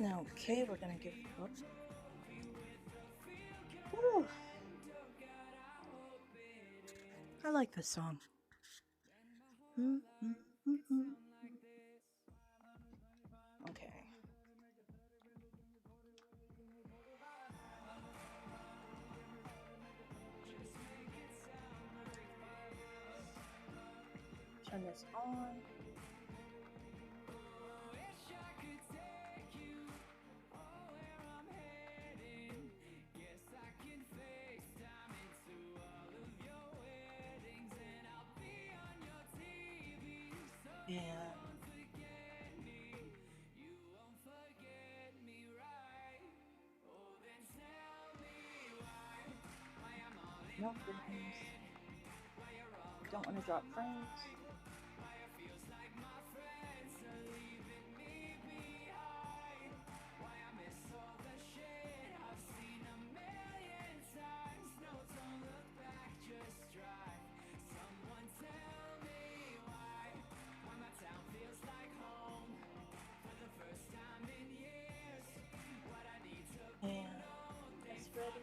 Okay, we're gonna give. Woo. I like this song. Okay. Turn this on. And no frames. Don't want to drop frames. And it's ready.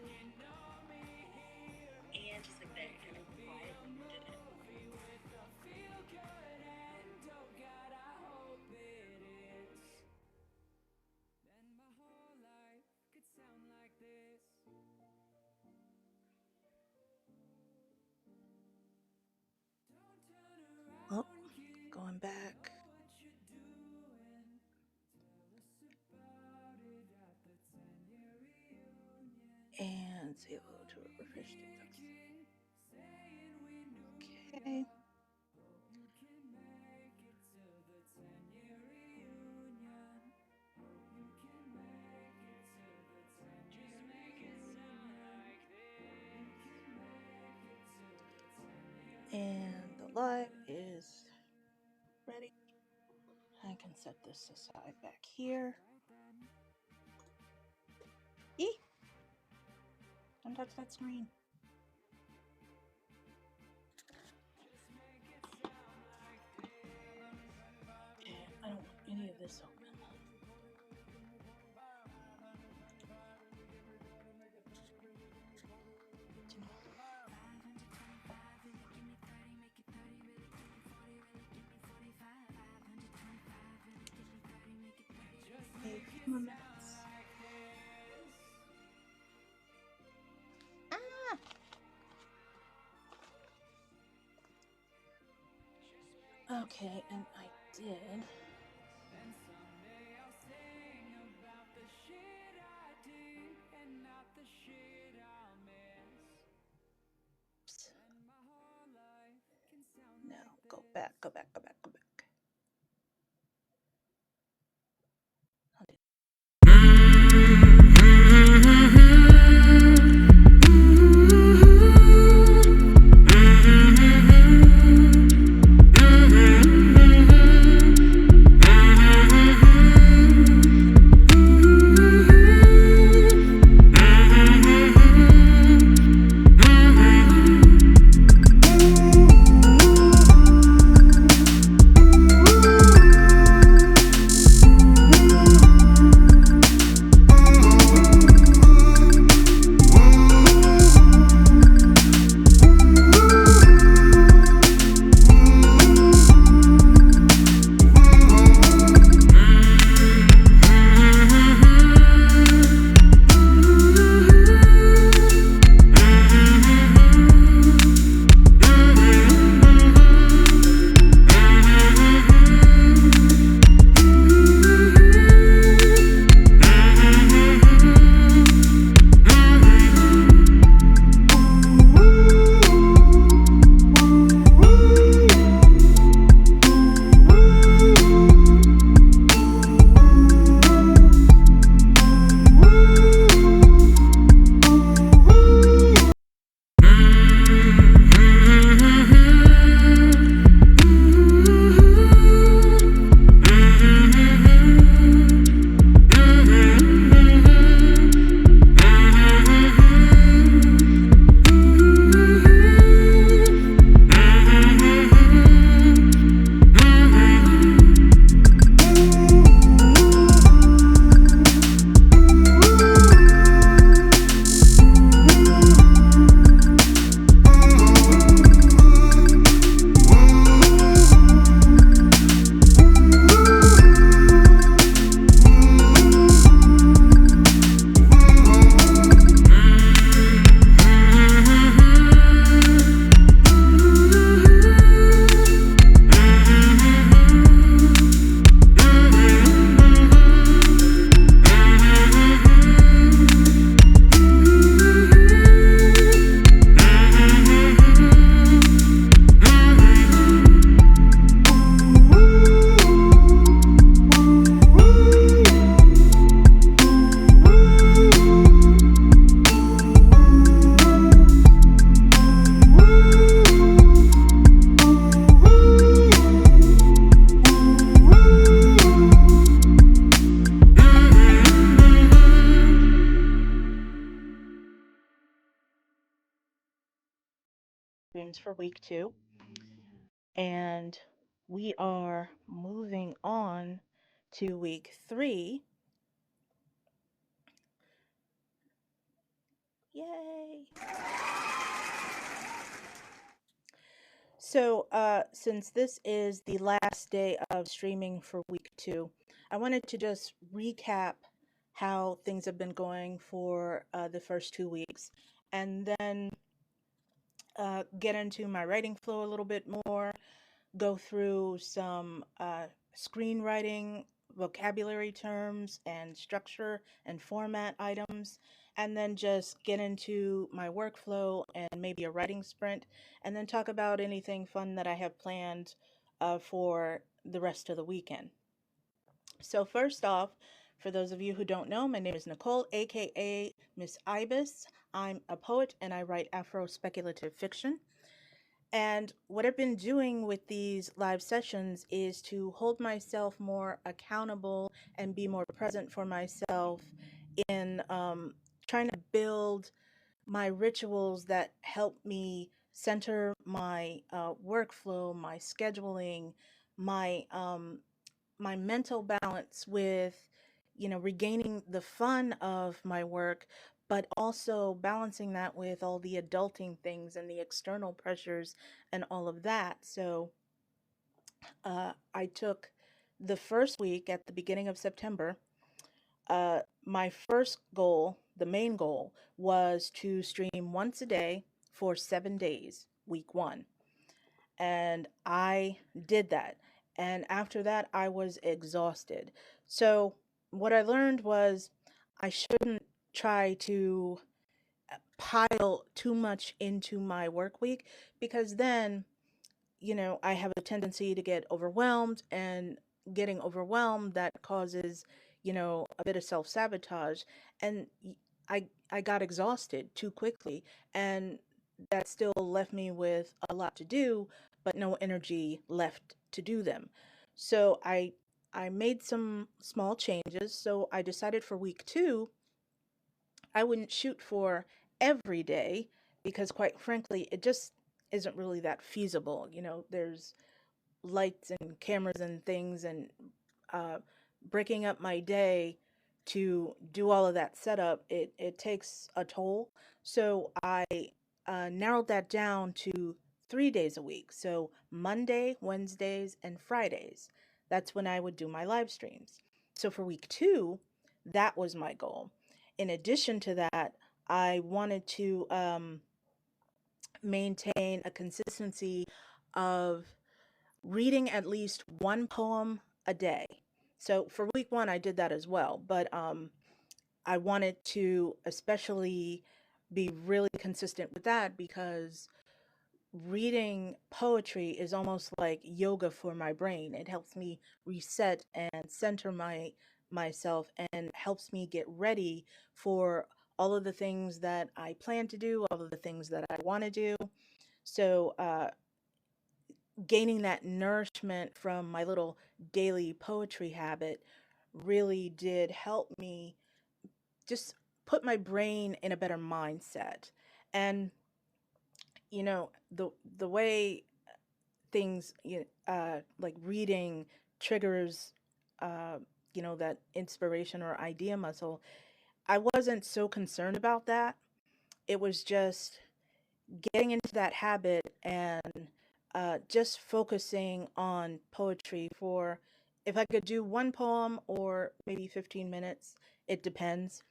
And just like that, kind of quietly did it. Oh, going back. And say hello to a refresh TikToks. Okay. And the live is ready. I can set this aside back here. Eee! Don't touch that screen. Okay, I don't want any of this open. A few more minutes. Ah! Okay, and I did. Oops. No, go back, go back, go back, go back. streams for week 2, and we are moving on to week 3. Yay! So, since this is the last day of streaming for week 2, I wanted to just recap how things have been going for the first 2 weeks, and then get into my writing flow a little bit more, go through some screenwriting vocabulary terms and structure and format items, and then just get into my workflow and maybe a writing sprint, and then talk about anything fun that I have planned for the rest of the weekend. So, first off, for those of you who don't know, my name is Nicole, aka Miss Ibis. I'm a poet and I write Afro speculative fiction. And what I've been doing with these live sessions is to hold myself more accountable and be more present for myself in trying to build my rituals that help me center my workflow, my scheduling, my mental balance with, regaining the fun of my work, but also balancing that with all the adulting things and the external pressures and all of that. So I took the first week at the beginning of September. My first goal, the main goal, was to stream once a day for 7 days, week 1. And I did that. And after that, I was exhausted. So, what I learned was I shouldn't try to pile too much into my work week, because then, I have a tendency to get overwhelmed, and getting overwhelmed that causes, a bit of self-sabotage. And I got exhausted too quickly, and that still left me with a lot to do, but no energy left to do them. So I made some small changes. So I decided for week 2 I wouldn't shoot for every day, because quite frankly, it just isn't really that feasible. There's lights and cameras and things, and uh, breaking up my day to do all of that setup, it takes a toll. So I narrowed that down to 3 days a week. So Monday, Wednesdays, and Fridays. That's when I would do my live streams. So for week 2, that was my goal. In addition to that, I wanted to maintain a consistency of reading at least one poem a day. So for week 1, I did that as well, but I wanted to especially be really consistent with that, because reading poetry is almost like yoga for my brain. It helps me reset and center myself, and helps me get ready for all of the things that I plan to do, all of the things that I want to do. So gaining that nourishment from my little daily poetry habit really did help me just put my brain in a better mindset. And the way things, like reading triggers uh that inspiration or idea muscle, I wasn't so concerned about that. It was just getting into that habit, and just focusing on poetry for, if I could do one poem or maybe 15 minutes, it depends.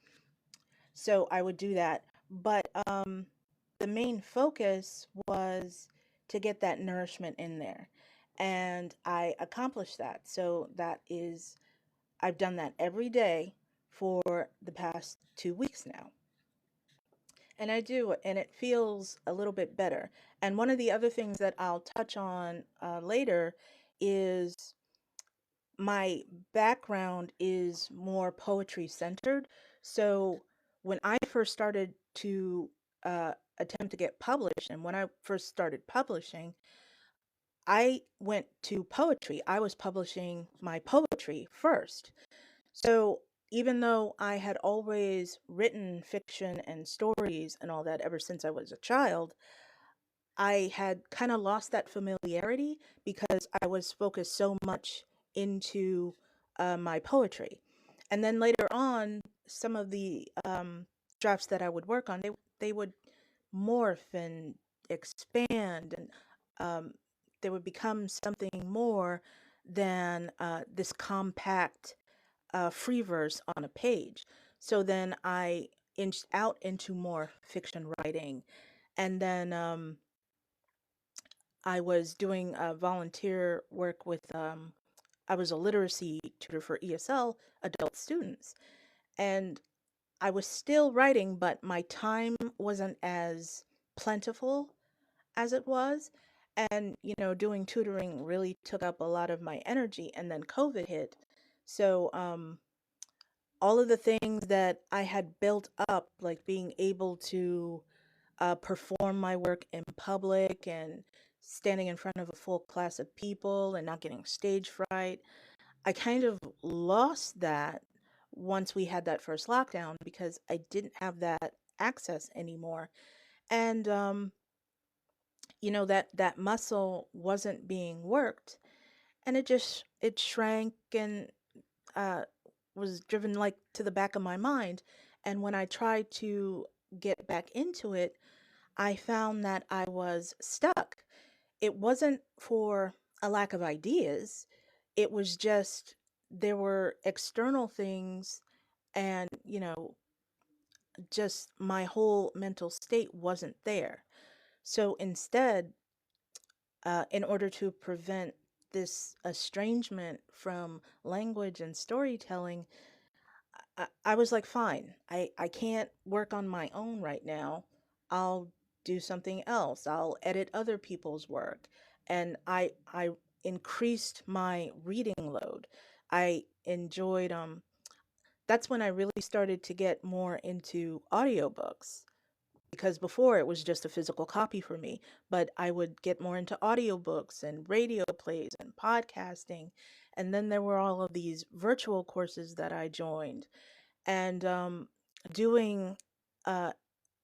So I would do that. But the main focus was to get that nourishment in there. And I accomplished that. So I've done that every day for the past 2 weeks now. And I do, and it feels a little bit better. And one of the other things that I'll touch on later is my background is more poetry centered. So when I first started to attempt to get published, and when I first started publishing, I went to poetry. I was publishing my poetry first. So even though I had always written fiction and stories and all that ever since I was a child, I had kind of lost that familiarity because I was focused so much into my poetry. And then later on, some of the drafts that I would work on, they would morph and expand, and um, they would become something more than this compact free verse on a page. So then I inched out into more fiction writing, and then I was doing volunteer work with, I was a literacy tutor for ESL adult students. And I was still writing, but my time wasn't as plentiful as it was. And, doing tutoring really took up a lot of my energy. And then COVID hit. So, all of the things that I had built up, like being able to perform my work in public and standing in front of a full class of people and not getting stage fright. I kind of lost that once we had that first lockdown because I didn't have that access anymore. And that muscle wasn't being worked, and it shrank and uh was driven like to the back of my mind. And when I tried to get back into it, I found that I was stuck. It wasn't for a lack of ideas, it was just there were external things, and, just my whole mental state wasn't there. So instead, in order to prevent this estrangement from language and storytelling, I was like, fine, I can't work on my own right now. I'll do something else. I'll edit other people's work. And I increased my reading load. I enjoyed that's when I really started to get more into audiobooks, because before it was just a physical copy for me, but I would get more into audiobooks and radio plays and podcasting. And then there were all of these virtual courses that I joined, and doing uh,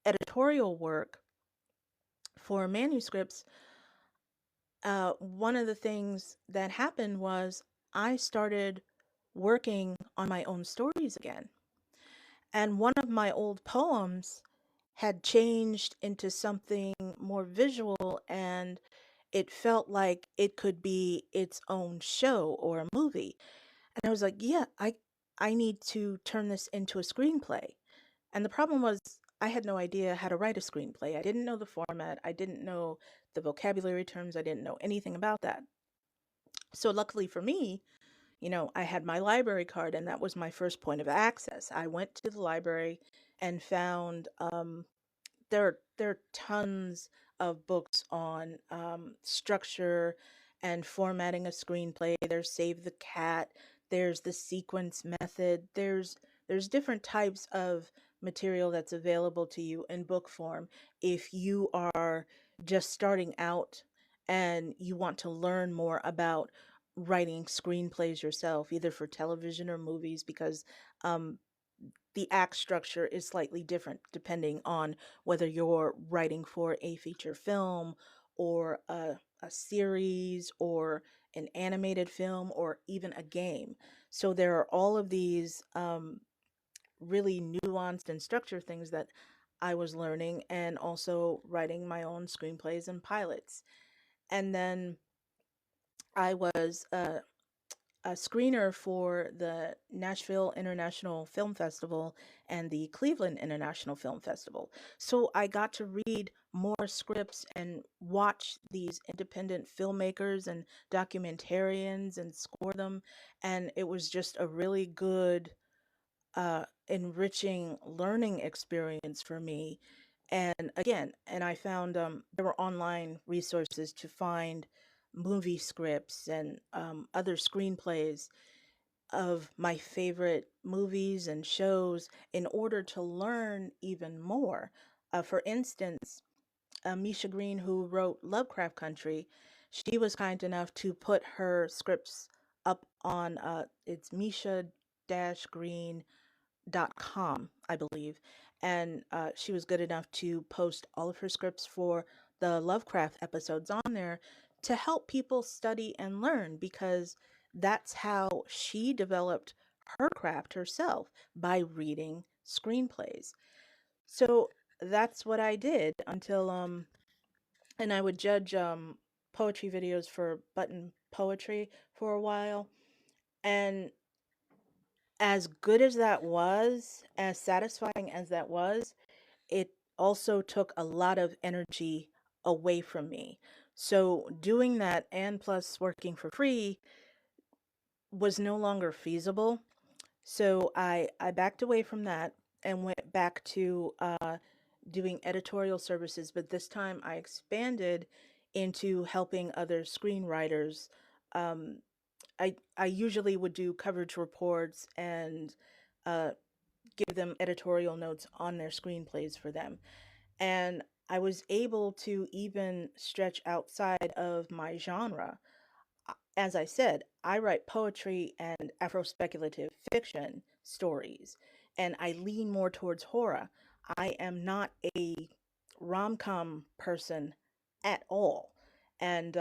editorial work for manuscripts. One of the things that happened was I started working on my own stories again. And one of my old poems had changed into something more visual, and it felt like it could be its own show or a movie. And I was like, yeah, I need to turn this into a screenplay. And the problem was, I had no idea how to write a screenplay. I didn't know the format. I didn't know the vocabulary terms. I didn't know anything about that. So, luckily for me, I had my library card, and that was my first point of access. I went to the library and found there are tons of books on structure and formatting a screenplay. There's Save the Cat. There's the sequence method. There's different types of material that's available to you in book form if you are just starting out and you want to learn more about writing screenplays yourself, either for television or movies, because um, the act structure is slightly different depending on whether you're writing for a feature film or a series or an animated film or even a game. So there are all of these really nuanced and structured things that I was learning, and also writing my own screenplays and pilots. And then I was a screener for the Nashville International Film Festival and the Cleveland International Film Festival. So I got to read more scripts and watch these independent filmmakers and documentarians and score them. And it was just a really good, enriching learning experience for me. And again, and I found there were online resources to find movie scripts and other screenplays of my favorite movies and shows in order to learn even more. For instance, Misha Green, who wrote Lovecraft Country, she was kind enough to put her scripts up on it's misha-green.com, I believe. And she was good enough to post all of her scripts for the Lovecraft episodes on there to help people study and learn because that's how she developed her craft herself by reading screenplays. So that's what I did until and I would judge poetry videos for Button Poetry for a while. And as good as that was, as satisfying as that was, it also took a lot of energy away from me. So doing that and plus working for free was no longer feasible. So I backed away from that and went back to doing editorial services, but this time I expanded into helping other screenwriters. Um, I usually would do coverage reports and uh, give them editorial notes on their screenplays for them. And I was able to even stretch outside of my genre. As I said, I write poetry and Afro speculative fiction stories, and I lean more towards horror. I am not a rom com person at all. And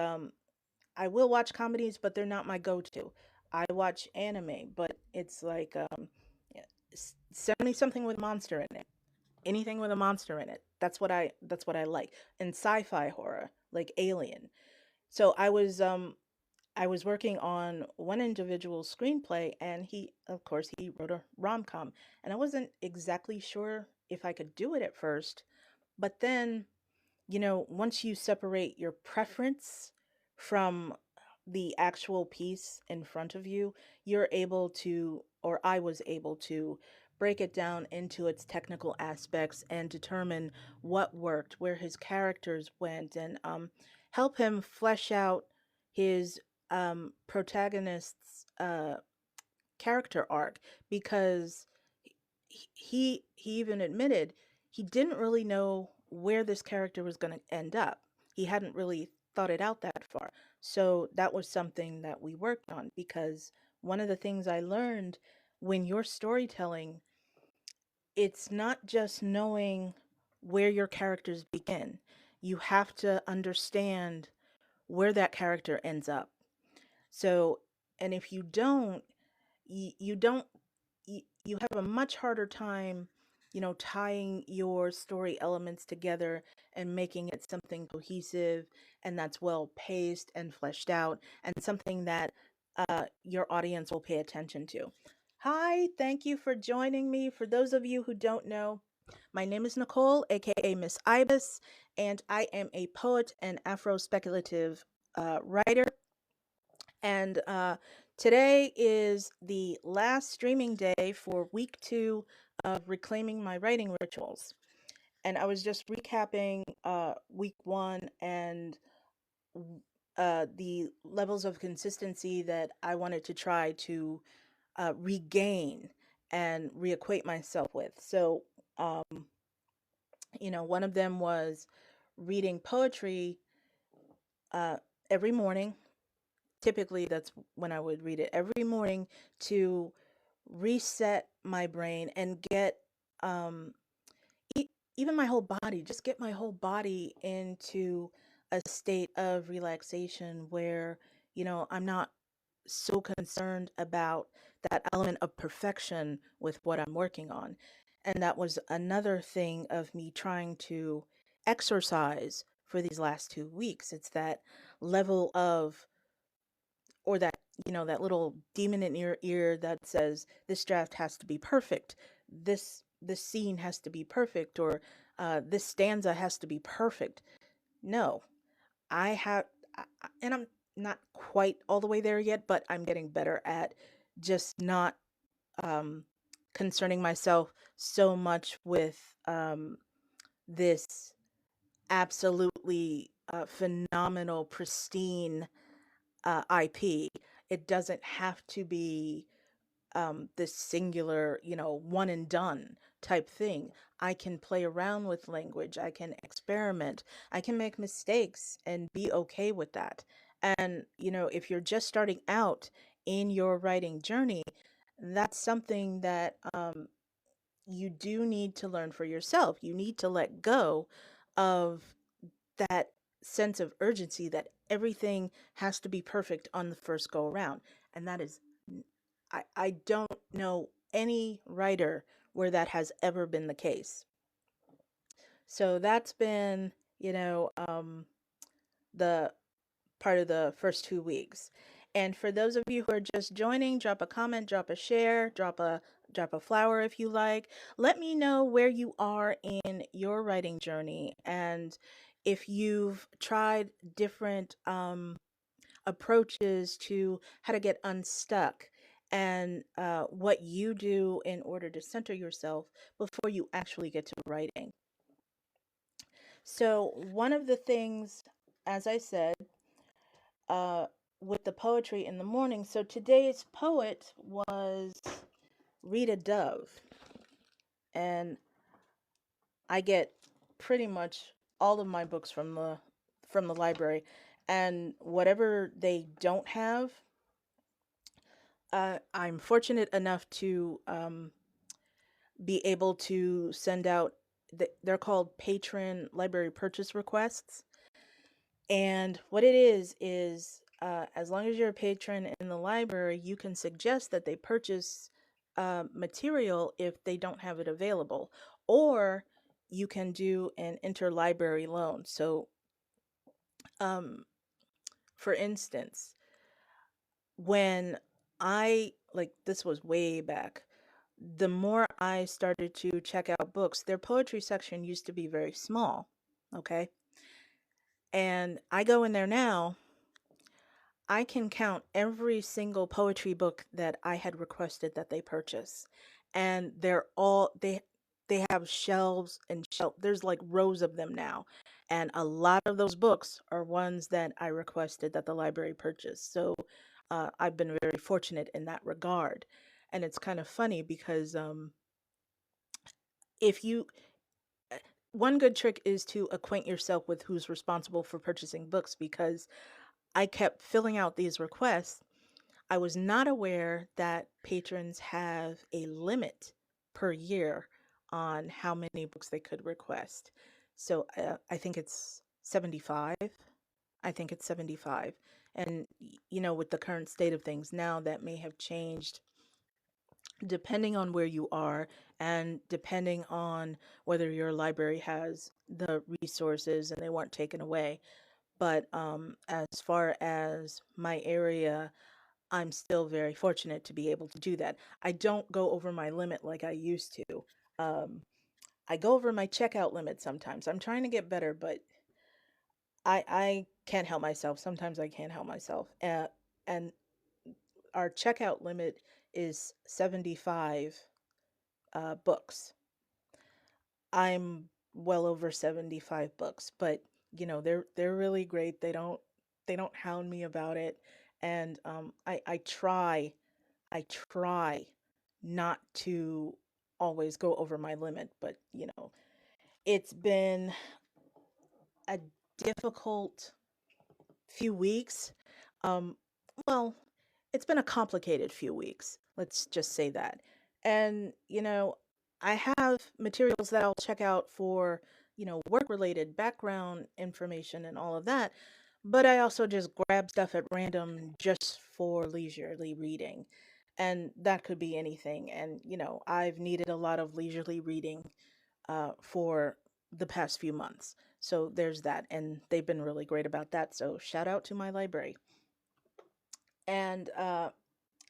I will watch comedies, but they're not my go to. I watch anime, but it's like yeah, send me something with a monster in it. Anything with a monster in it. That's what I like. And sci-fi horror, like Alien. So I was working on one individual screenplay, and he, of course, he wrote a rom com. And I wasn't exactly sure if I could do it at first, but then, once you separate your preference from the actual piece in front of you, you're able to, or I was able to, break it down into its technical aspects and determine what worked, where his characters went, and help him flesh out his protagonist's character arc because he even admitted he didn't really know where this character was going to end up. He hadn't really thought it out that far. So that was something that we worked on because one of the things I learned when you're storytelling, it's not just knowing where your characters begin. You have to understand where that character ends up. So, and if you don't, you don't you have a much harder time, tying your story elements together and making it something cohesive and that's well paced and fleshed out and something that your audience will pay attention to. Hi, thank you for joining me. For those of you who don't know, my name is Nicole, aka Miss Ibis, and I am a poet and Afro speculative writer. And today is the last streaming day for week 2 of Reclaiming My Writing Rituals. And I was just recapping week 1 and the levels of consistency that I wanted to try to regain and reacquaint myself with. So, one of them was reading poetry uh, every morning. Typically, that's when I would read it every morning to reset my brain and get um even my whole body, just get my whole body into a state of relaxation where, I'm not so concerned about that element of perfection with what I'm working on. And that was another thing of me trying to exercise for these last 2 weeks. It's that level of, or that, that little demon in your ear that says this draft has to be perfect, this scene has to be perfect, or this stanza has to be perfect. No, I have, and I'm not quite all the way there yet, but I'm getting better at just not um, concerning myself so much with this absolutely phenomenal, pristine IP. It doesn't have to be this singular, one and done type thing. I can play around with language. I can experiment. I can make mistakes and be okay with that. And, if you're just starting out in your writing journey, that's something that you do need to learn for yourself. You need to let go of that sense of urgency that everything has to be perfect on the first go around. And that is, I don't know any writer where that has ever been the case. So that's been, the part of the first 2 weeks. And for those of you who are just joining, drop a comment, drop a share, drop a flower if you like. Let me know where you are in your writing journey and if you've tried different approaches to how to get unstuck and what you do in order to center yourself before you actually get to writing. So, one of the things, as I said, uh, with the poetry in the morning. So today's poet was Rita Dove, and I get pretty much all of my books from the library, and whatever they don't have, I'm fortunate enough to be able to send out. They're called patron library purchase requests. And what it is as long as you're a patron in the library, you can suggest that they purchase material if they don't have it available, or you can do an interlibrary loan. So, um, for instance, when this was way back, the more I started to check out books, their poetry section used to be very small. Okay. And I go in there now, I can count every single poetry book that I had requested that they purchase. And they have shelves and there's like rows of them now. And a lot of those books are ones that I requested that the library purchase. So I've been very fortunate in that regard. And it's kind of funny because if you one good trick is to acquaint yourself with who's responsible for purchasing books, because I kept filling out these requests. I was not aware that patrons have a limit per year on how many books they could request. So I think it's 75. I think it's 75. And, with the current state of things now, that may have changed depending on where you are and depending on whether your library has the resources and they weren't taken away. But as far as my area, I'm still very fortunate to be able to do that. I don't go over my limit like I used to. Um, I go over my checkout limit sometimes. I'm trying to get better, but I can't help myself. Sometimes I can't help myself. And our checkout limit is 75 books. I'm well over 75 books, but they're really great. They don't hound me about it, and I try not to always go over my limit, but it's been a difficult few weeks. Um, well, it's been a complicated few weeks. Let's just say that. And, I have materials that I'll check out for, work related background information and all of that. But I also just grab stuff at random just for leisurely reading. And that could be anything. And, I've needed a lot of leisurely reading for the past few months. So there's that. And they've been really great about that. So shout out to my library. And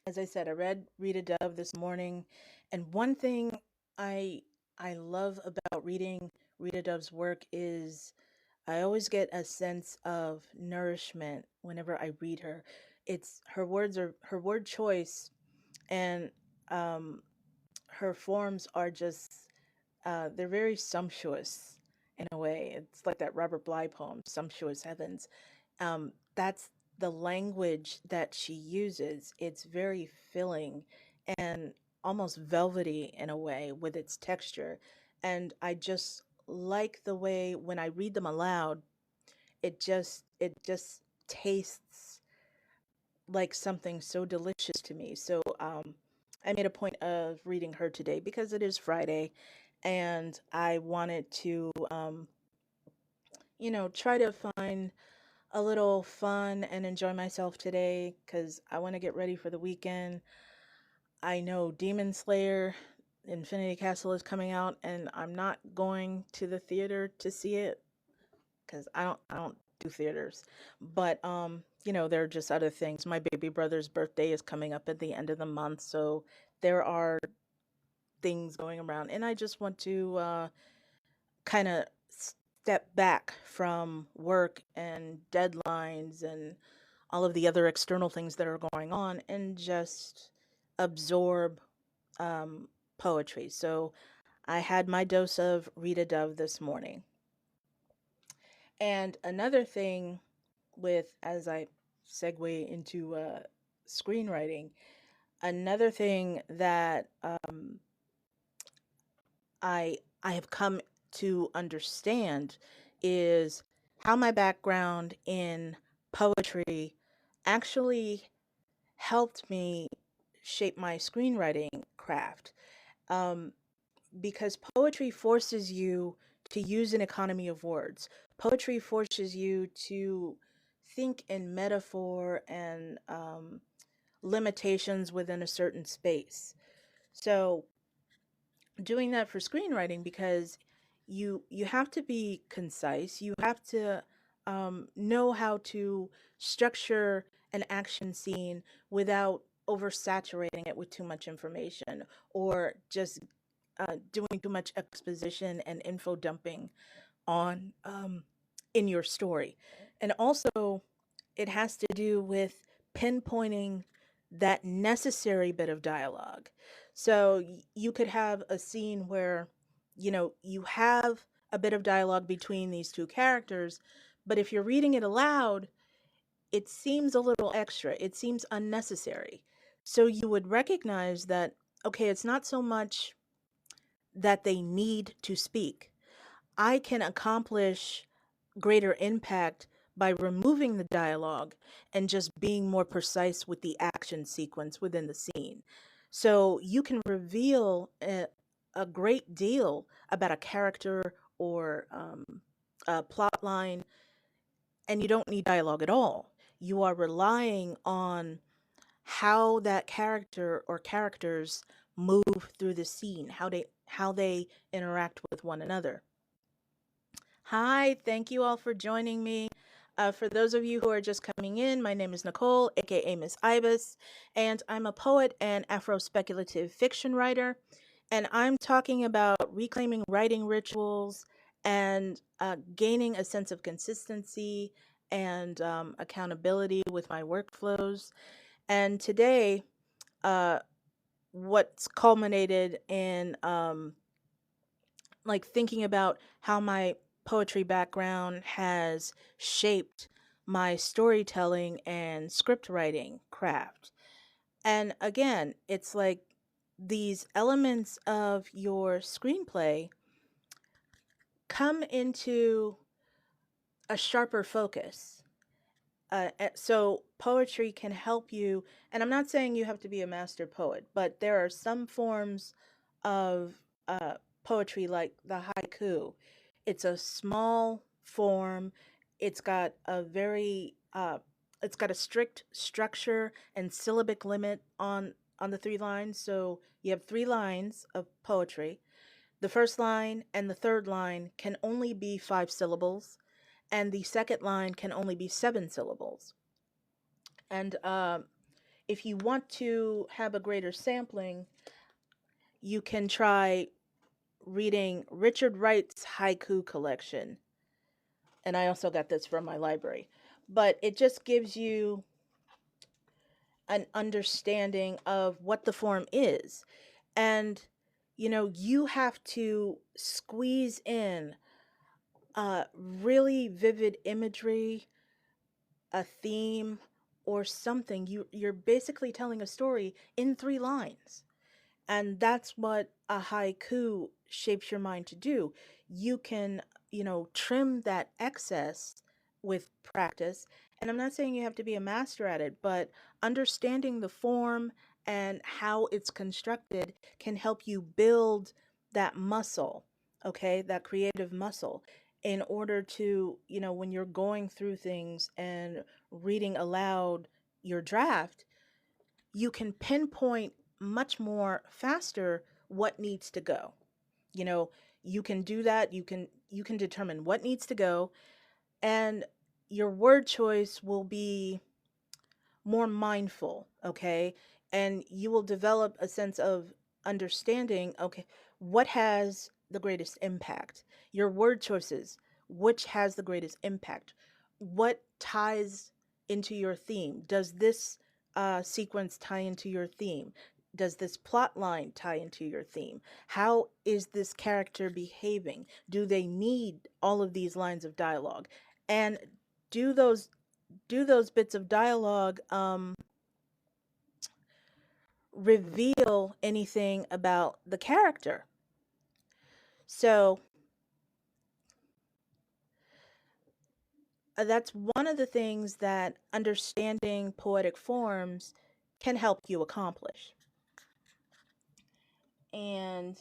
as I said, I read Rita Dove this morning. And one thing I I love about reading Rita Dove's work is I always get a sense of nourishment whenever I read her. It's her word choice and um, her forms are just they're very sumptuous in a way. It's like that Robert Bly poem, "Sumptuous Heavens." That's the language that she uses. It's very filling and almost velvety in a way with its texture. And I just like the way when I read them aloud, it just tastes like something so delicious to me. So I made a point of reading her today because it is Friday, and I wanted to try to find a little fun and enjoy myself today because I want to get ready for the weekend. I know Demon Slayer Infinity Castle is coming out, and I'm not going to the theater to see it because I don't do theaters. But there are just other things. My baby brother's birthday is coming up at the end of the month, so there are things going around, and I just want to kind of step back from work and deadlines and all of the other external things that are going on and just absorb um, poetry. So I had my dose of Rita Dove this morning. And another thing as I segue into screenwriting, another thing that I have come to understand is how my background in poetry actually helped me shape my screenwriting craft. Um, because poetry forces you to use an economy of words. Poetry forces you to think in metaphor and limitations within a certain space. So doing that for screenwriting because you have to be concise. You have to know how to structure an action scene without oversaturating it with too much information or just doing too much exposition and info dumping on in your story. And also, it has to do with pinpointing that necessary bit of dialogue. So you could have a scene where, you have a bit of dialogue between these two characters, but if you're reading it aloud, it seems a little extra. It seems unnecessary. So you would recognize that, okay, it's not so much that they need to speak. I can accomplish greater impact by removing the dialogue and just being more precise with the action sequence within the scene. So you can reveal a great deal about a character or a plot line, and you don't need dialogue at all. You are relying on how that character or characters move through the scene, how they interact with one another. Hi, thank you all for joining me. For those of you who are just coming in, my name is Nicole, aka Miss Ibis, and I'm a poet and Afro speculative fiction writer. And I'm talking about reclaiming writing rituals and gaining a sense of consistency and accountability with my workflows. And today, uh, what's culminated in like thinking about how my poetry background has shaped my storytelling and script writing craft. And again, it's like these elements of your screenplay come into a sharper focus. So poetry can help you, and I'm not saying you have to be a master poet, but there are some forms of uh, poetry like the haiku. It's a small form. It's got a very it's got a strict structure and syllabic limit on the three lines. So you have three lines of poetry. The first line and the third line can only be five syllables, and the second line can only be seven syllables. And if you want to have a greater sampling, you can try reading Richard Wright's haiku collection. And I also got this from my library. But it just gives you an understanding of what the form is. And, you have to squeeze in really vivid imagery, a theme, or something. You're basically telling a story in three lines. And that's what a haiku shapes your mind to do. You can, trim that excess with practice. And I'm not saying you have to be a master at it, but understanding the form and how it's constructed can help you build that muscle, okay? That creative muscle. in order to, when you're going through things and reading aloud your draft, you can pinpoint much more faster what needs to go. You know, you can do that. You can determine what needs to go, and your word choice will be more mindful, okay? And you will develop a sense of understanding, okay, what has the greatest impact? Your word choices, which has the greatest impact? What ties into your theme? Does this sequence tie into your theme? Does this plot line tie into your theme? How is this character behaving? Do they need all of these lines of dialogue? And do those do those bits of dialogue reveal anything about the character? So that's one of the things that understanding poetic forms can help you accomplish. And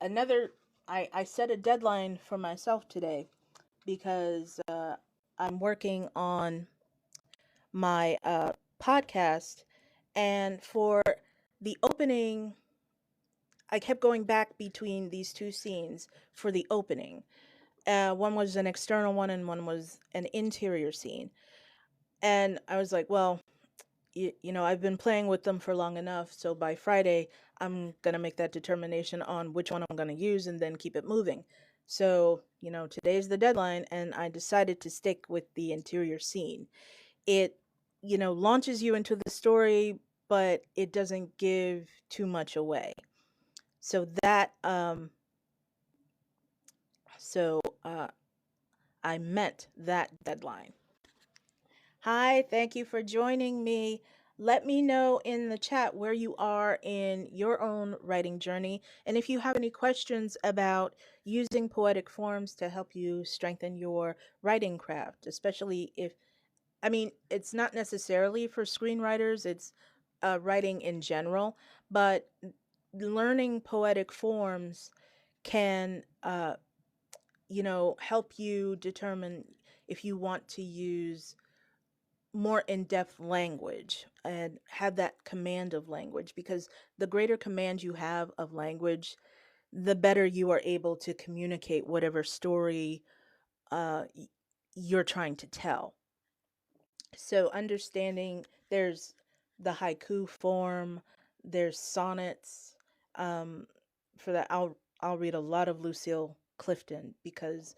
another, I set a deadline for myself today because I'm working on my podcast. And for the opening, I kept going back between these two scenes for the opening. One was an external one and one was an interior scene. And I was like, well, I've been playing with them for long enough. So by Friday, I'm going to make that determination on which one I'm going to use and then keep it moving. So, today's the deadline, and I decided to stick with the interior scene. It, launches you into the story, but it doesn't give too much away. So so I met that deadline. Hi, thank you for joining me. Let me know in the chat where you are in your own writing journey, and if you have any questions about using poetic forms to help you strengthen your writing craft, especially if, I mean, it's not necessarily for screenwriters, it's writing in general, but learning poetic forms can help you determine if you want to use more in-depth language and have that command of language, because the greater command you have of language, the better you are able to communicate whatever story you're trying to tell. So understanding, there's the haiku form, there's sonnets. Um, for that, I'll read a lot of Lucille Clifton because,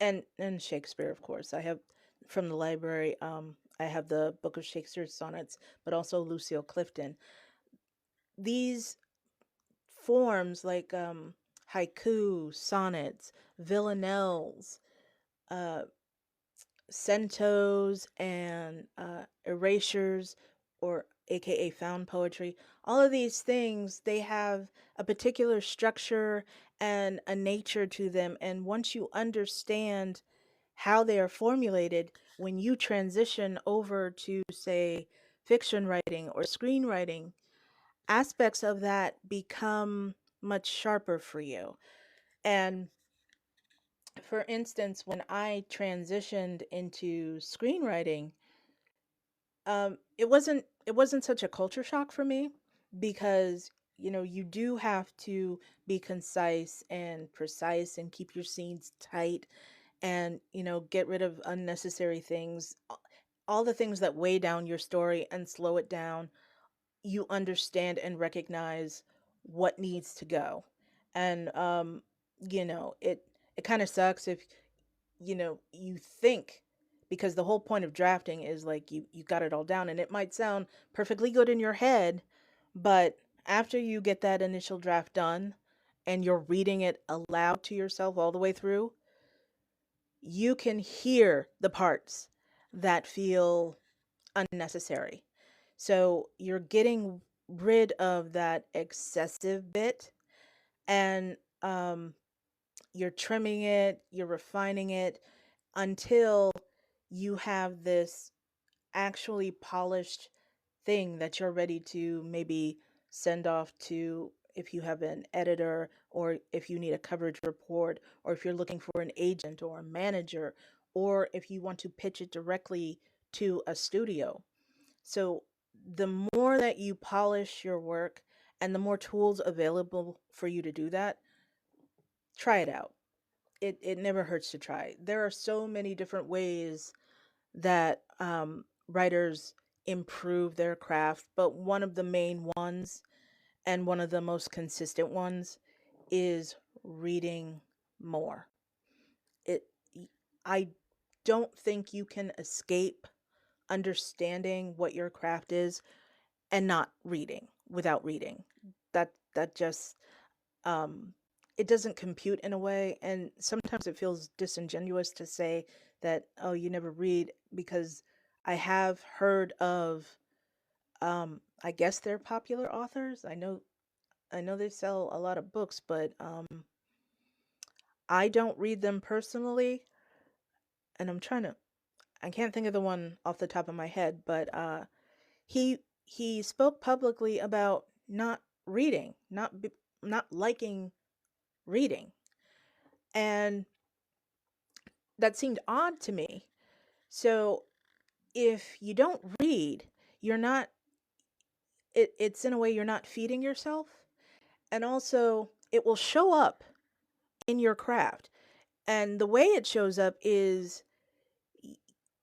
and Shakespeare, of course. I have from the library. I have the Book of Shakespeare sonnets, but also Lucille Clifton. These forms like haiku, sonnets, villanelles, uh, centos, and erasures, or aka found poetry, all of these things, they have a particular structure and a nature to them. And once you understand how they are formulated, when you transition over to, say, fiction writing or screenwriting, aspects of that become much sharper for you. And for instance, when I transitioned into screenwriting, it wasn't such a culture shock for me because you do have to be concise and precise and keep your scenes tight, and get rid of unnecessary things, all the things that weigh down your story and slow it down. You understand and recognize what needs to go. And it kind of sucks if you think, because the whole point of drafting is like you got it all down, and it might sound perfectly good in your head, but after you get that initial draft done and you're reading it aloud to yourself all the way through, you can hear the parts that feel unnecessary. So you're getting rid of that excessive bit, and you're trimming it, you're refining it until you have this actually polished thing that you're ready to maybe send off to if you have an editor, or if you need a coverage report, or if you're looking for an agent or a manager, or if you want to pitch it directly to a studio. So the more that you polish your work and the more tools available for you to do that, try it out. It never hurts to try. There are so many different ways that writers improve their craft, but one of the main ones and one of the most consistent ones is reading more. It I don't think you can escape understanding what your craft is and not reading without reading. That just um it doesn't compute in a way, and sometimes it feels disingenuous to say that, oh, you never read, because I have heard of I guess they're popular authors. I know they sell a lot of books, but I don't read them personally, and I can't think of the one off the top of my head, but he spoke publicly about not reading, not liking reading. And that seemed odd to me. So if you don't read, you're not it's in a way you're not feeding yourself, and also it will show up in your craft. And the way it shows up is, y-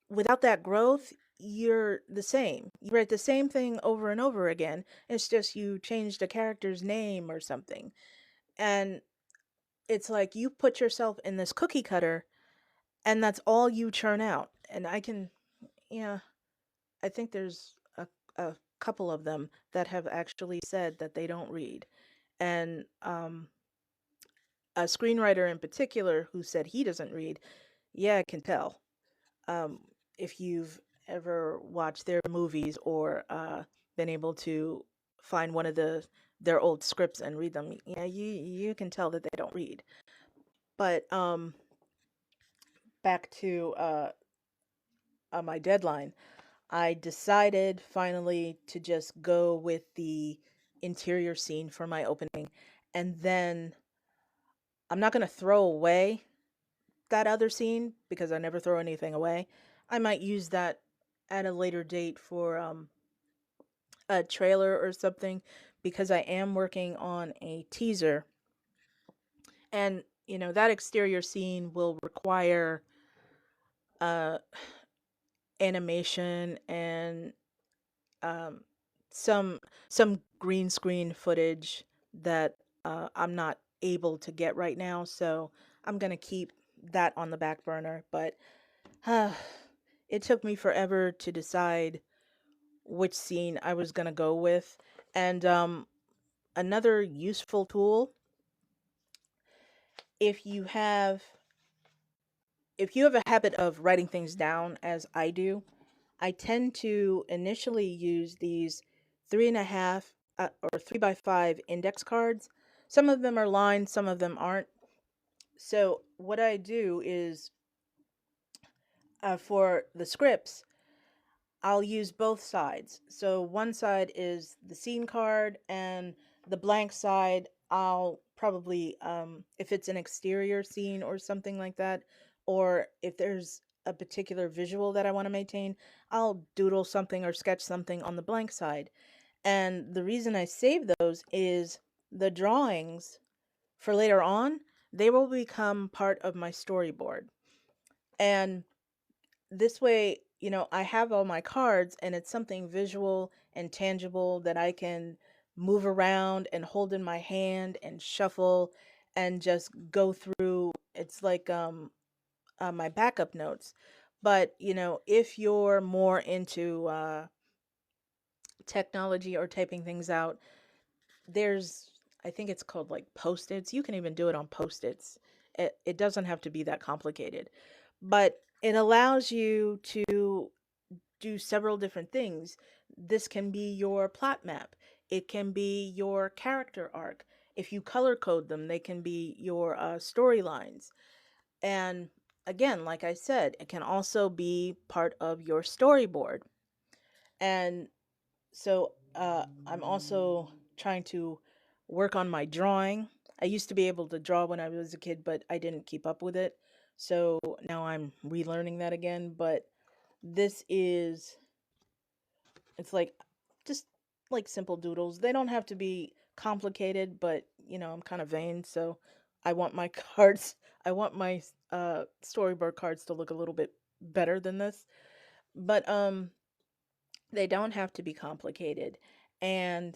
without that growth, you're the same. You write the same thing over and over again. It's just you changed a character's name or something. And it's like you put yourself in this cookie cutter, and that's all you churn out. And yeah, I think there's a couple of them that have actually said that they don't read. And a screenwriter in particular who said he doesn't read, yeah, I can tell. Um, if you've ever watched their movies, or been able to find one of their old scripts and read them, yeah, you can tell that they don't read. But back to my deadline, I decided finally to just go with the interior scene for my opening, and then I'm not going to throw away that other scene because I never throw anything away. I might use that at a later date for a trailer or something, because I am working on a teaser, and that exterior scene will require uh animation and um some some green screen footage that I'm not able to get right now, so I'm going to keep that on the back burner. But uh, it took me forever to decide which scene I was going to go with. And another useful tool, if you have if you have a habit of writing things down as I do, I tend to initially use these 3.5 or 3 by 5 index cards. Some of them are lined, some of them aren't. So what I do is, for the scripts, I'll use both sides. So one side is the scene card, and the blank side, I'll probably, if it's an exterior scene or something like that, or if there's a particular visual that I want to maintain, I'll doodle something or sketch something on the blank side. And the reason I save those is the drawings for later on, they will become part of my storyboard. And this way, I have all my cards, and it's something visual and tangible that I can move around and hold in my hand and shuffle and just go through. It's like my backup notes. But, if you're more into technology or typing things out, there's, I think it's called like post-its. You can even do it on post-its. It doesn't have to be that complicated. But it allows you to do several different things. This can be your plot map. It can be your character arc. If you color code them, they can be your storylines. And again, like I said, it can also be part of your storyboard. And so I'm also trying to work on my drawing. I used to be able to draw when I was a kid, but I didn't keep up with it. So now I'm relearning that again. But this is, it's like just like simple doodles. They don't have to be complicated, but I'm kind of vain, so I want my cards, I want my storyboard cards to look a little bit better than this. But they don't have to be complicated. And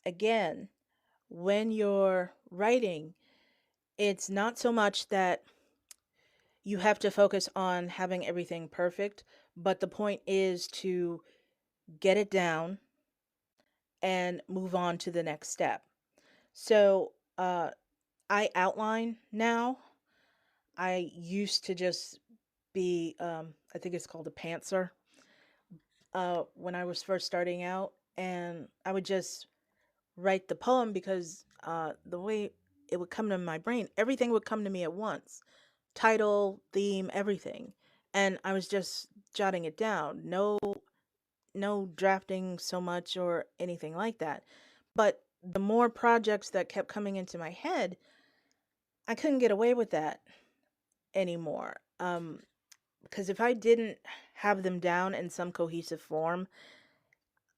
again, when you're writing, it's not so much that you have to focus on having everything perfect, but the point is to get it down and move on to the next step. So, I outline now. I used to just be, I think it's called a pantser, when I was first starting out, and I would just write the poem because the way it would come to my brain, everything would come to me at once, title, theme, everything, and I was just jotting it down. No drafting so much or anything like that. But the more projects that kept coming into my head, I couldn't get away with that anymore. Because if I didn't have them down in some cohesive form,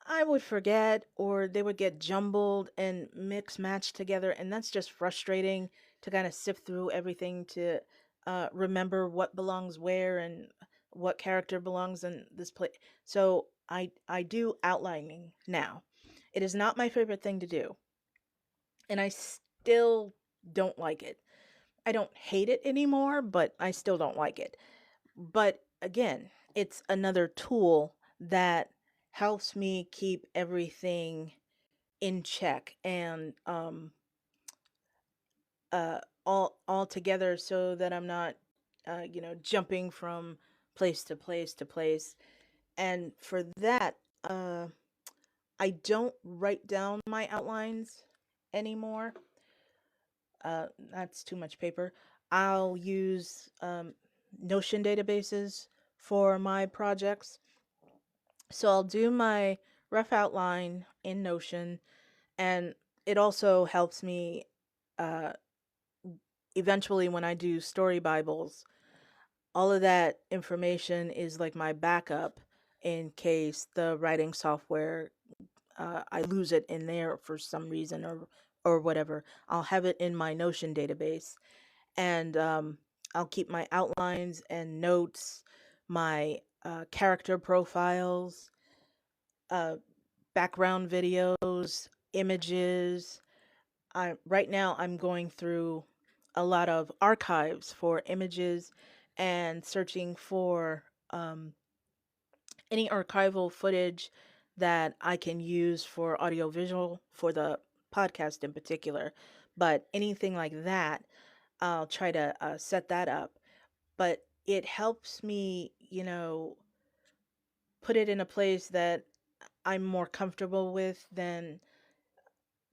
I would forget or they would get jumbled and mix matched together. And that's just frustrating to kind of sift through everything to remember what belongs where and what character belongs in this place. So I do outlining now. It is not my favorite thing to do, and I still don't like it. I don't hate it anymore, but I still don't like it. But again, it's another tool that helps me keep everything in check and all together so that I'm not jumping from place to place to place. And for that, I don't write down my outlines anymore. That's too much paper. I'll use Notion databases for my projects. So I'll do my rough outline in Notion, and it also helps me uh, eventually when I do story Bibles. All of that information is like my backup in case the writing software I lose it in there for some reason or whatever. I'll have it in my Notion database, and I'll keep my outlines and notes, my character profiles, uh, background videos, images. Right now I'm going through a lot of archives for images and searching for any archival footage that I can use for audiovisual for the podcast in particular. But anything like that, I'll try to set that up. But it helps me, put it in a place that I'm more comfortable with than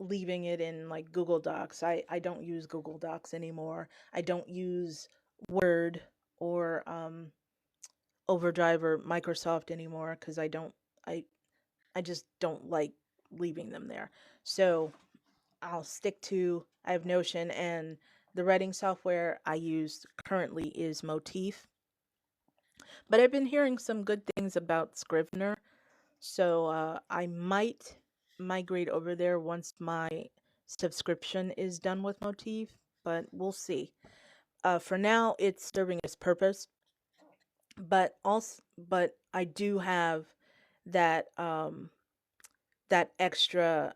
leaving it in like Google Docs. I don't use Google Docs anymore. I don't use Word or Overdrive or Microsoft anymore because I I just don't like leaving them there. So I'll stick to, I have Notion, and the writing software I use currently is Motif. But I've been hearing some good things about Scrivener, so I might migrate over there once my subscription is done with Motif, but we'll see. For now, it's serving its purpose, but I do have that that extra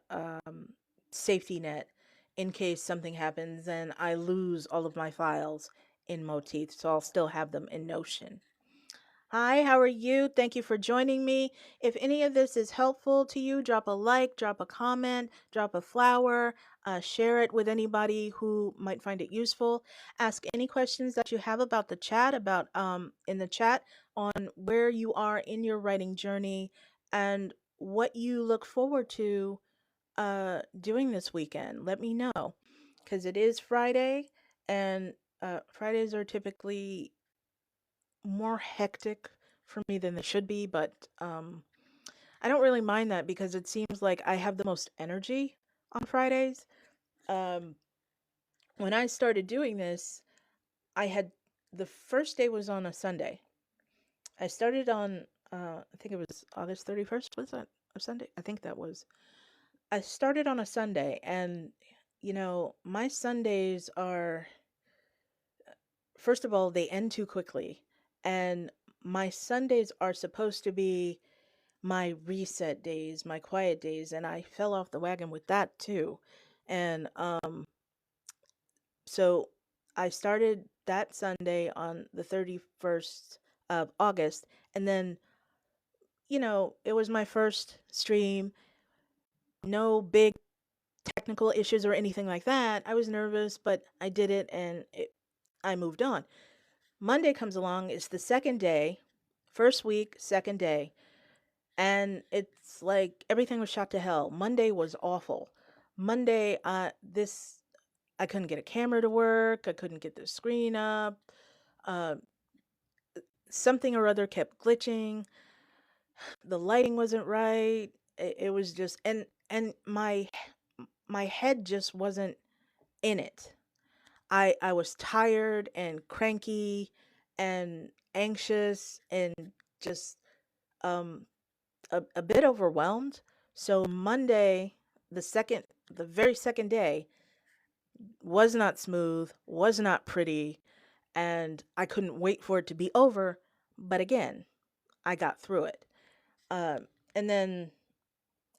safety net in case something happens and I lose all of my files in Motif, so I'll still have them in Notion. Hi, how are you? Thank you for joining me. If any of this is helpful to you, drop a like, drop a comment, drop a flower, share it with anybody who might find it useful. Ask any questions that you have about the chat, about in the chat on where you are in your writing journey and what you look forward to doing this weekend. Let me know because it is Friday, and Fridays are typically more hectic for me than they should be, but I don't really mind that because it seems like I have the most energy on Fridays. um, when I started doing this, I had the first day was on a Sunday. I started on, I think it was August 31st. Was that a Sunday? I think that was. I started on a Sunday, and my Sundays are, first of all, they end too quickly. And my Sundays are supposed to be my reset days, my quiet days, and I fell off the wagon with that too. And so I started that Sunday on the 31st of August, and then, it was my first stream, no big technical issues or anything like that. I was nervous, but I did it and I moved on. Monday comes along, it's the second day, first week, second day, and it's like everything was shot to hell. Monday was awful. Monday, I couldn't get a camera to work. I couldn't get the screen up. Uh, Something or other kept glitching. The lighting wasn't right. It was just, and my head just wasn't in it. I was tired and cranky and anxious and just um a bit overwhelmed. So Monday, the very second day, was not smooth, was not pretty, and I couldn't wait for it to be over. But again, I got through it. And then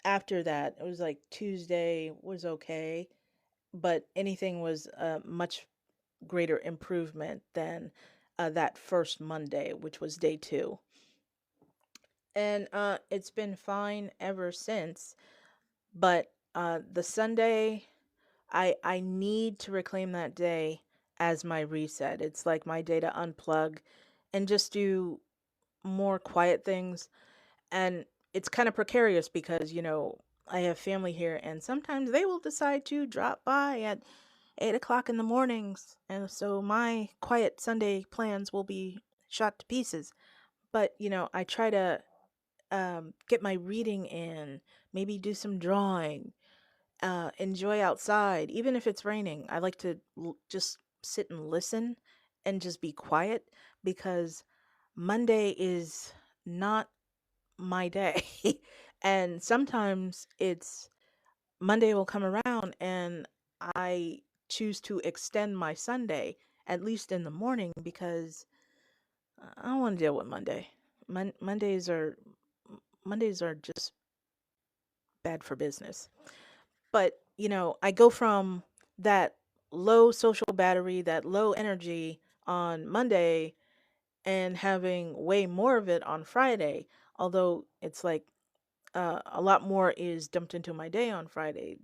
after that, it was like Tuesday was okay, but anything was a much greater improvement than that first Monday, which was day two. And it's been fine ever since. But the Sunday, I need to reclaim that day as my reset. It's like my day to unplug and just do more quiet things. And it's kind of precarious because, I have family here and sometimes they will decide to drop by at 8 o'clock in the mornings. And so my quiet Sunday plans will be shot to pieces. But, I try to get my reading in, maybe do some drawing, enjoy outside, even if it's raining. I like to just sit and listen and just be quiet because Monday is not my day. And sometimes it's Monday will come around and I choose to extend my Sunday, at least in the morning, because I don't want to deal with Monday. Mondays are just bad for business. But, I go from that low social battery, that low energy on Monday and having way more of it on Friday. Although it's like a lot more is dumped into my day on Friday.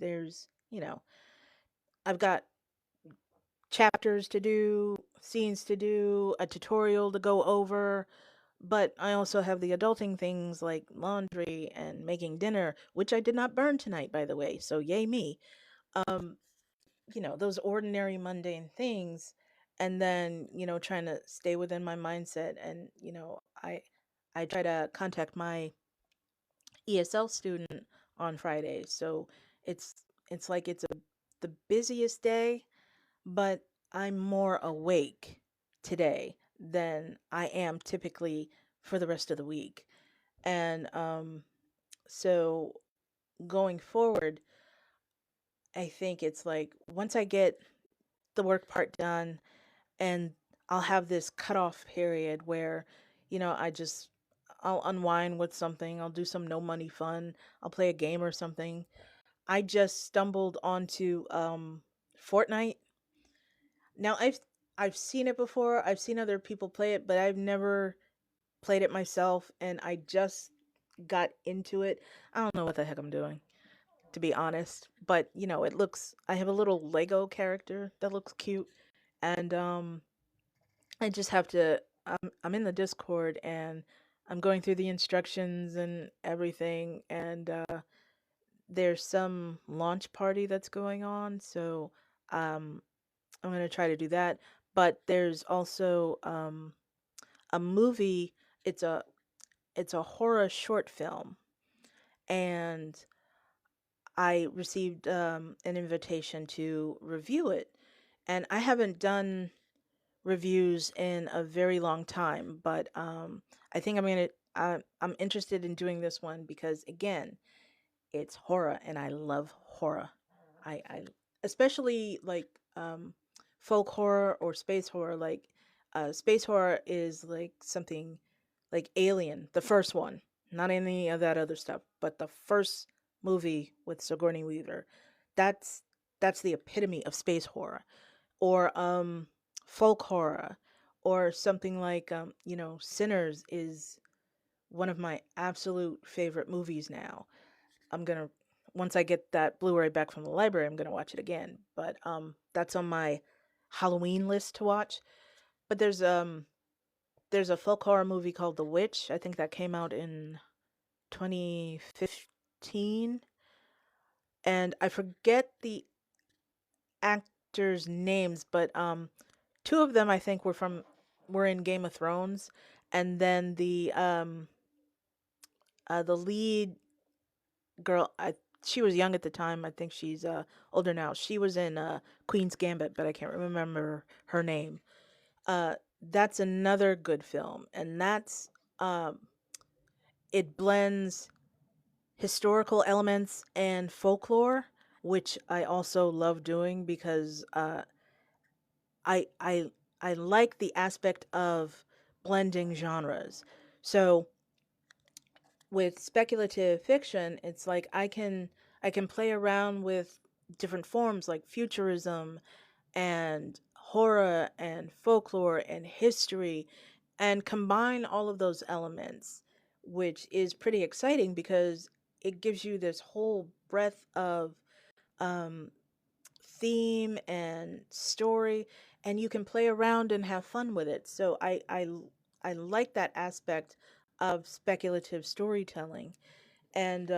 I've got chapters to do, scenes to do, a tutorial to go over, but I also have the adulting things like laundry and making dinner, which I did not burn tonight, by the way. So yay me. Um, those ordinary mundane things, and then, trying to stay within my mindset. And, I try to contact my ESL student on Fridays. So it's like it's the busiest day, but I'm more awake today than I am typically for the rest of the week. And so going forward, I think it's like once I get the work part done, and I'll have this cutoff period where, I'll unwind with something. I'll do some no money fun. I'll play a game or something. I just stumbled onto Fortnite. Now I've seen it before. I've seen other people play it, but I've never played it myself, and I just got into it. I don't know what the heck I'm doing, to be honest. But, I have a little Lego character that looks cute, and I just have to I'm in the Discord and I'm going through the instructions and everything, and there's some launch party that's going on, so um I'm going to try to do that. But there's also a movie. It's a horror short film, and I received an invitation to review it. And I haven't done reviews in a very long time, but I think I'm interested in doing this one because again, it's horror, and I love horror. I especially like folk horror or space horror. Like space horror is like something like Alien, the first one, not any of that other stuff, but the first movie with Sigourney Weaver. That's that's the epitome of space horror. Or folk horror, or something like Sinners is one of my absolute favorite movies now. I'm gonna Once I get that Blu-ray back from the library, I'm gonna watch it again. But that's on my Halloween list to watch. But there's a folk horror movie called The Witch. I think that came out in 2015, and I forget the actors' names, but two of them I think were in Game of Thrones, and then the lead girl, she was young at the time. I think she's older now. She was in Queen's Gambit, but I can't remember her name. Uh, that's another good film, and that's um, it blends historical elements and folklore, which I also love doing because I I I like the aspect of blending genres. So with speculative fiction, it's like I can play around with different forms like futurism and horror and folklore and history and combine all of those elements, which is pretty exciting because it gives you this whole breadth of um, theme and story, and you can play around and have fun with it. So I like that aspect of speculative storytelling. And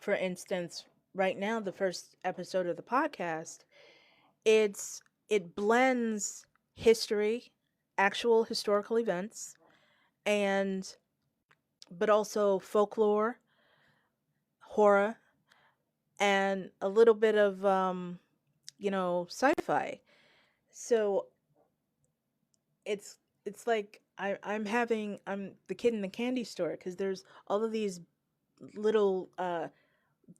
for instance, right now, the first episode of the podcast, it blends history, actual historical events, and but also folklore, horror, and a little bit of sci-fi. So it's like I'm the kid in the candy store because there's all of these little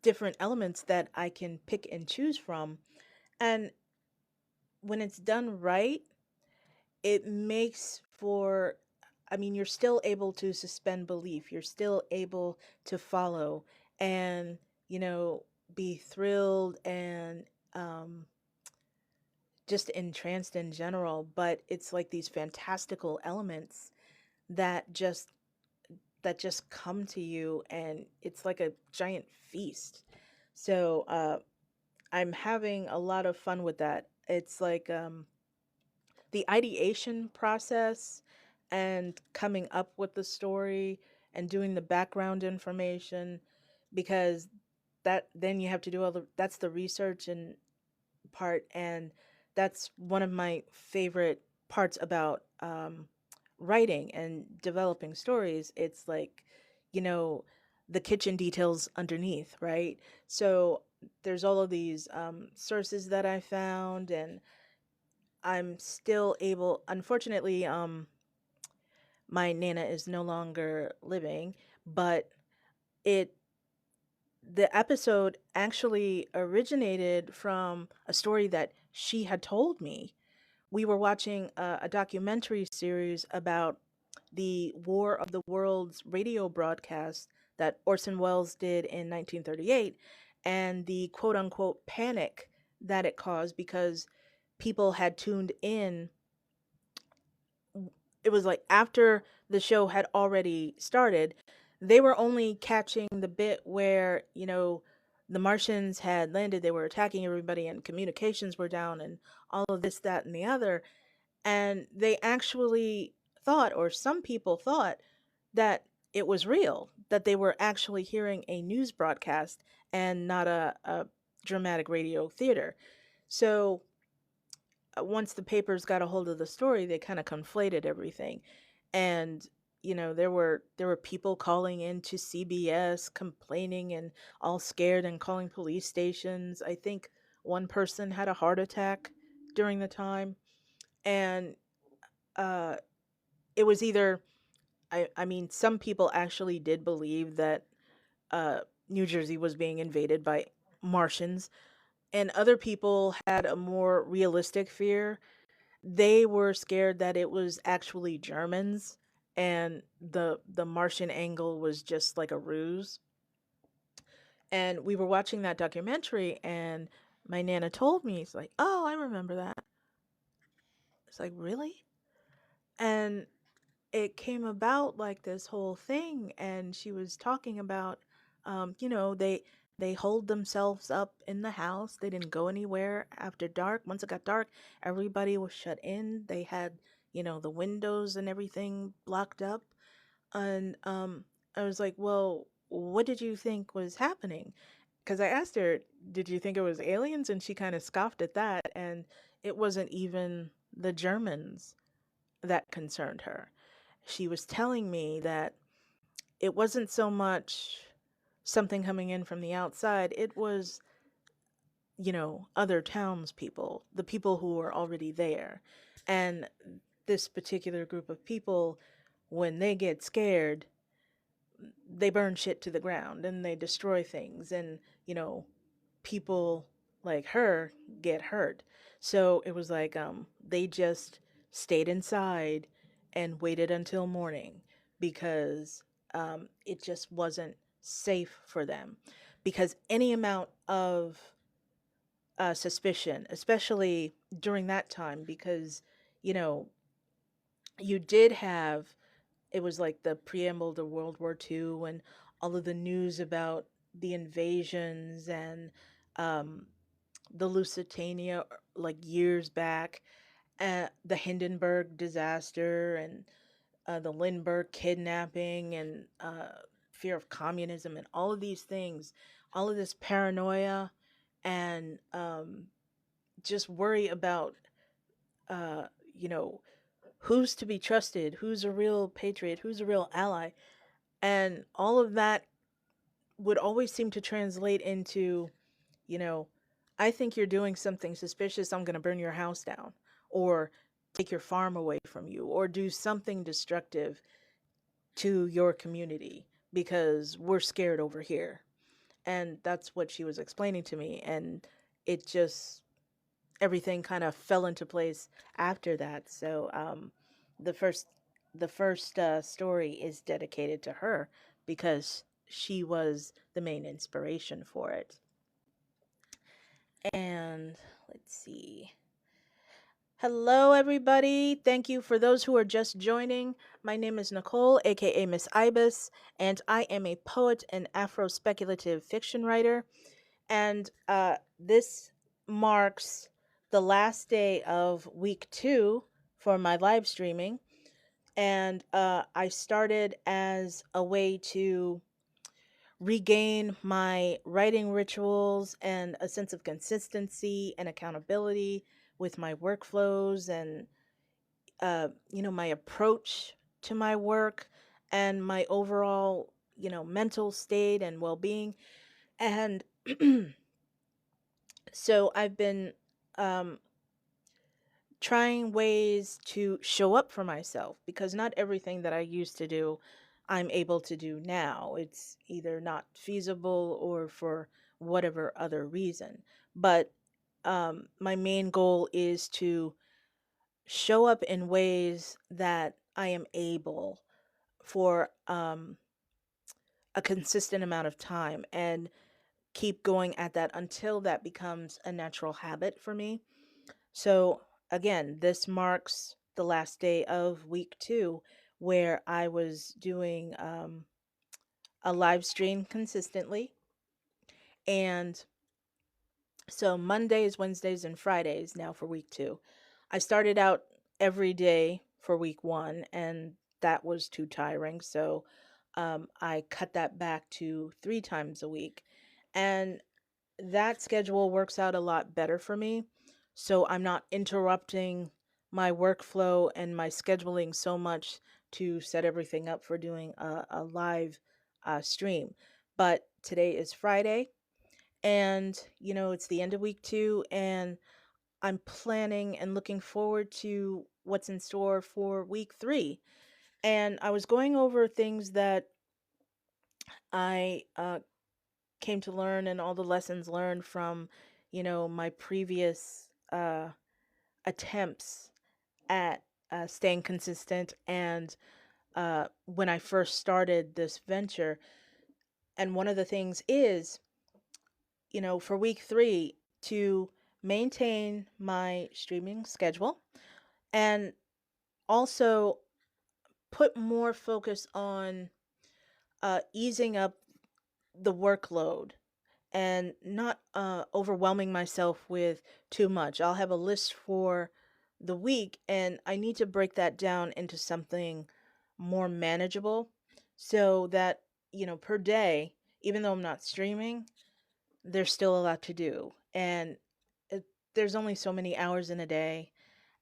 different elements that I can pick and choose from. And when it's done right, it makes for, I mean, you're still able to suspend belief. You're still able to follow and, you know, be thrilled and um, just entranced in general. But it's like these fantastical elements that just come to you, and it's like a giant feast. So I'm having a lot of fun with that. It's like the ideation process and coming up with the story and doing the background information, because that then you have to do all the that's the research and part, and that's one of my favorite parts about writing and developing stories. It's like, you know, the kitchen details underneath, right? So there's all of these sources that I found, and I'm still able, unfortunately, my Nana is no longer living, but it the episode actually originated from a story that she had told me. We were watching a documentary series about the War of the Worlds radio broadcast that Orson Welles did in 1938, and the quote unquote panic that it caused because people had tuned in. It was like after the show had already started, they were only catching the bit where, the Martians had landed, they were attacking everybody, and communications were down, and all of this, that, and the other. And they actually thought, or some people thought, that it was real, that they were actually hearing a news broadcast and not a dramatic radio theater. So once the papers got a hold of the story, they kind of conflated everything. And, there were people calling into CBS complaining and all scared and calling police stations. I think one person had a heart attack during the time, and uh it was either, I mean, some people actually did believe that uh New Jersey was being invaded by Martians, and other people had a more realistic fear. They were scared that it was actually Germans, and the Martian angle was just like a ruse. And we were watching that documentary, and my nana told me, it's like, "Oh, I remember that." It's like, "Really?" And it came about like this whole thing, and she was talking about, they hold themselves up in the house. They didn't go anywhere after dark. Once it got dark, everybody was shut in. They had, the windows and everything blocked up. And I was like, well, what did you think was happening? Because I asked her, did you think it was aliens? And she kind of scoffed at that. And it wasn't even the Germans that concerned her. She was telling me that it wasn't so much something coming in from the outside, it was, other townspeople, the people who were already there. And this particular group of people, when they get scared, they burn shit to the ground and they destroy things. And, you know, people like her get hurt. So it was like they just stayed inside and waited until morning because it just wasn't safe for them. Because any amount of suspicion, especially during that time, because, you know, you did have, it was like the preamble to World War II and all of the news about the invasions and um, the Lusitania, like years back, the Hindenburg disaster, and the Lindbergh kidnapping, and fear of communism, and all of these things, all of this paranoia, and just worry about, uh, you know, who's to be trusted, who's a real patriot, who's a real ally, and all of that would always seem to translate into, you know, I think you're doing something suspicious, I'm going to burn your house down, or take your farm away from you, or do something destructive to your community because we're scared over here. And that's what she was explaining to me. And it just, everything kind of fell into place after that. So the first, the first story is dedicated to her because she was the main inspiration for it. And let's see. Hello, everybody. Thank you for those who are just joining. My name is Nicole, aka Miss Ibis, and I am a poet and Afro speculative fiction writer. And this marks the last day of week 2 for my live streaming. And I started as a way to regain my writing rituals and a sense of consistency and accountability with my workflows and my approach to my work and my overall, mental state and well-being. And so I've been um trying ways to show up for myself because not everything that I used to do I'm able to do now. It's either not feasible or for whatever other reason. But my main goal is to show up in ways that I am able for a consistent amount of time and keep going at that until that becomes a natural habit for me. So, again, this marks the last day of week 2 where I was doing a live stream consistently. And so, Mondays, Wednesdays, and Fridays now for week 2. I started out every day for week 1, and that was too tiring. So, I cut that back to 3 times a week. And that schedule works out a lot better for me. So I'm not interrupting my workflow and my scheduling so much to set everything up for doing a live stream. But today is Friday, and it's the end of week 2, and I'm planning and looking forward to what's in store for week 3. And I was going over things that I came to learn and all the lessons learned from, my previous attempts at staying consistent, and when I first started this venture. And one of the things is, for week 3, to maintain my streaming schedule and also put more focus on easing up the workload and not overwhelming myself with too much. I'll have a list for the week, and I need to break that down into something more manageable so that, per day, even though I'm not streaming, there's still a lot to do. And it, there's only so many hours in a day,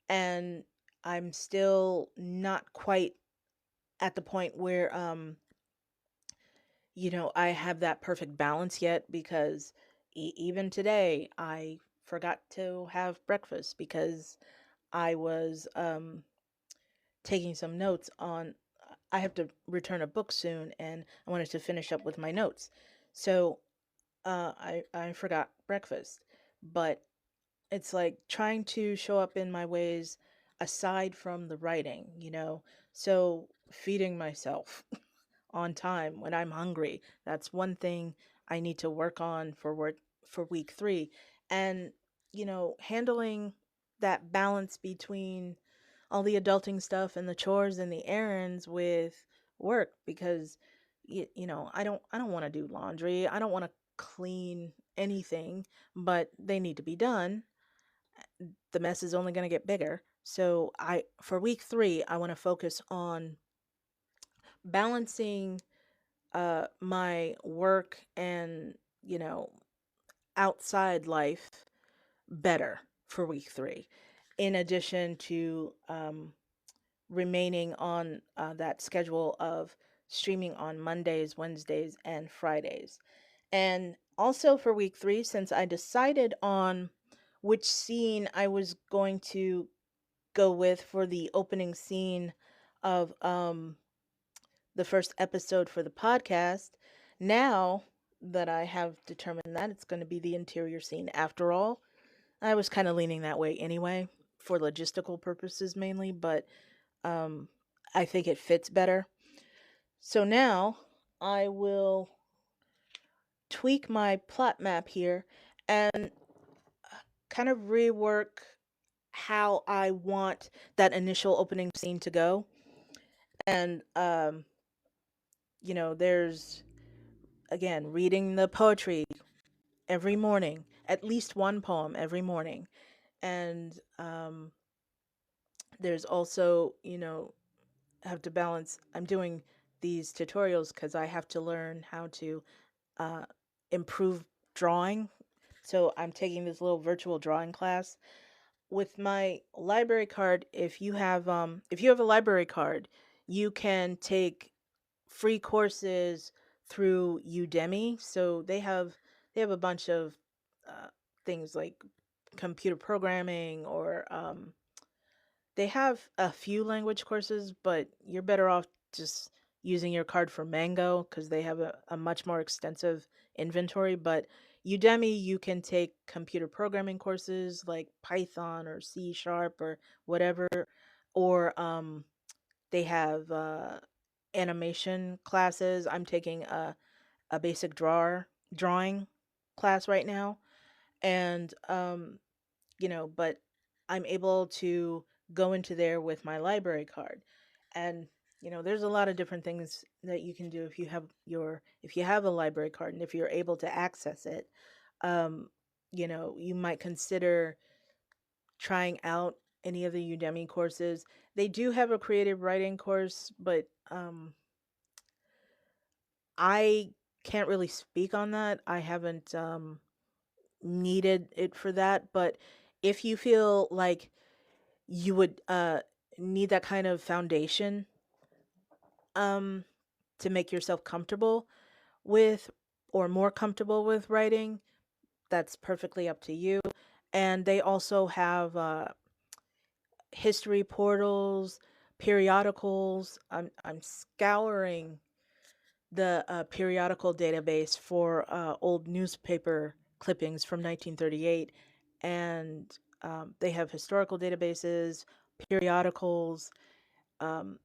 and I'm still not quite at the point where I have that perfect balance yet, because even today I forgot to have breakfast because I was taking some notes on. I have to return a book soon, and I wanted to finish up with my notes. So I forgot breakfast, but it's like trying to show up in my ways aside from the writing, So feeding myself on time when I'm hungry. That's one thing I need to work on for week 3. And, handling that balance between all the adulting stuff and the chores and the errands with work, because I don't want to do laundry. I don't want to clean anything, but they need to be done. The mess is only going to get bigger. So I for week 3, I want to focus on balancing my work and, you know, outside life better for week 3, in addition to remaining on that schedule of streaming on Mondays, Wednesdays, and Fridays. And also for week 3, since I decided on which scene I was going to go with for the opening scene of the first episode for the podcast, now that I have determined that it's going to be the interior scene after all, I was kind of leaning that way anyway, for logistical purposes mainly, but um, I think it fits better. So now I will tweak my plot map here and kind of rework how I want that initial opening scene to go. And, there's, again, reading the poetry every morning, at least one poem every morning. And there's also, have to balance. I'm doing these tutorials because I have to learn how to uh, improve drawing. So I'm taking this little virtual drawing class with my library card. If you have a library card, you can take free courses through Udemy. So they have a bunch of uh, things like computer programming, or they have a few language courses, but you're better off just using your card for Mango because they have a much more extensive inventory. But Udemy, you can take computer programming courses like Python or C Sharp or whatever, or they have animation classes. I'm taking a basic drawing class right now, and but I'm able to go into there with my library card. And there's a lot of different things that you can do if you have a library card, and if you're able to access it. um you might consider trying out any of the Udemy courses. They do have a creative writing course, but I can't really speak on that. I haven't needed it for that. But if you feel like you would need that kind of foundation, um, to make yourself comfortable with or more comfortable with writing, that's perfectly up to you. And they also have history portals, periodicals. I'm scouring the periodical database for old newspaper clippings from 1938, and they have historical databases, periodicals. Um,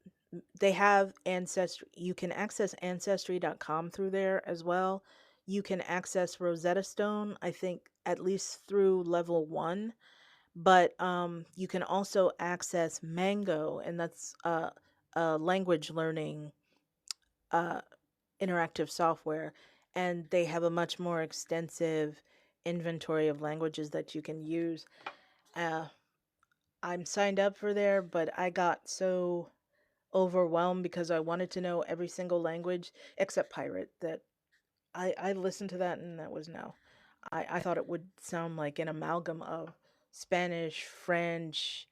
they have ancestry. You can access ancestry.com through there as well. You can access Rosetta Stone, I think, at least through level one, but you can also access Mango, and that's a language learning uh, interactive software, and they have a much more extensive inventory of languages that you can use. Uh, I'm signed up for there, but I got so overwhelmed because I wanted to know every single language except pirate that I listened to that and that was no. I thought it would sound like an amalgam of Spanish, French,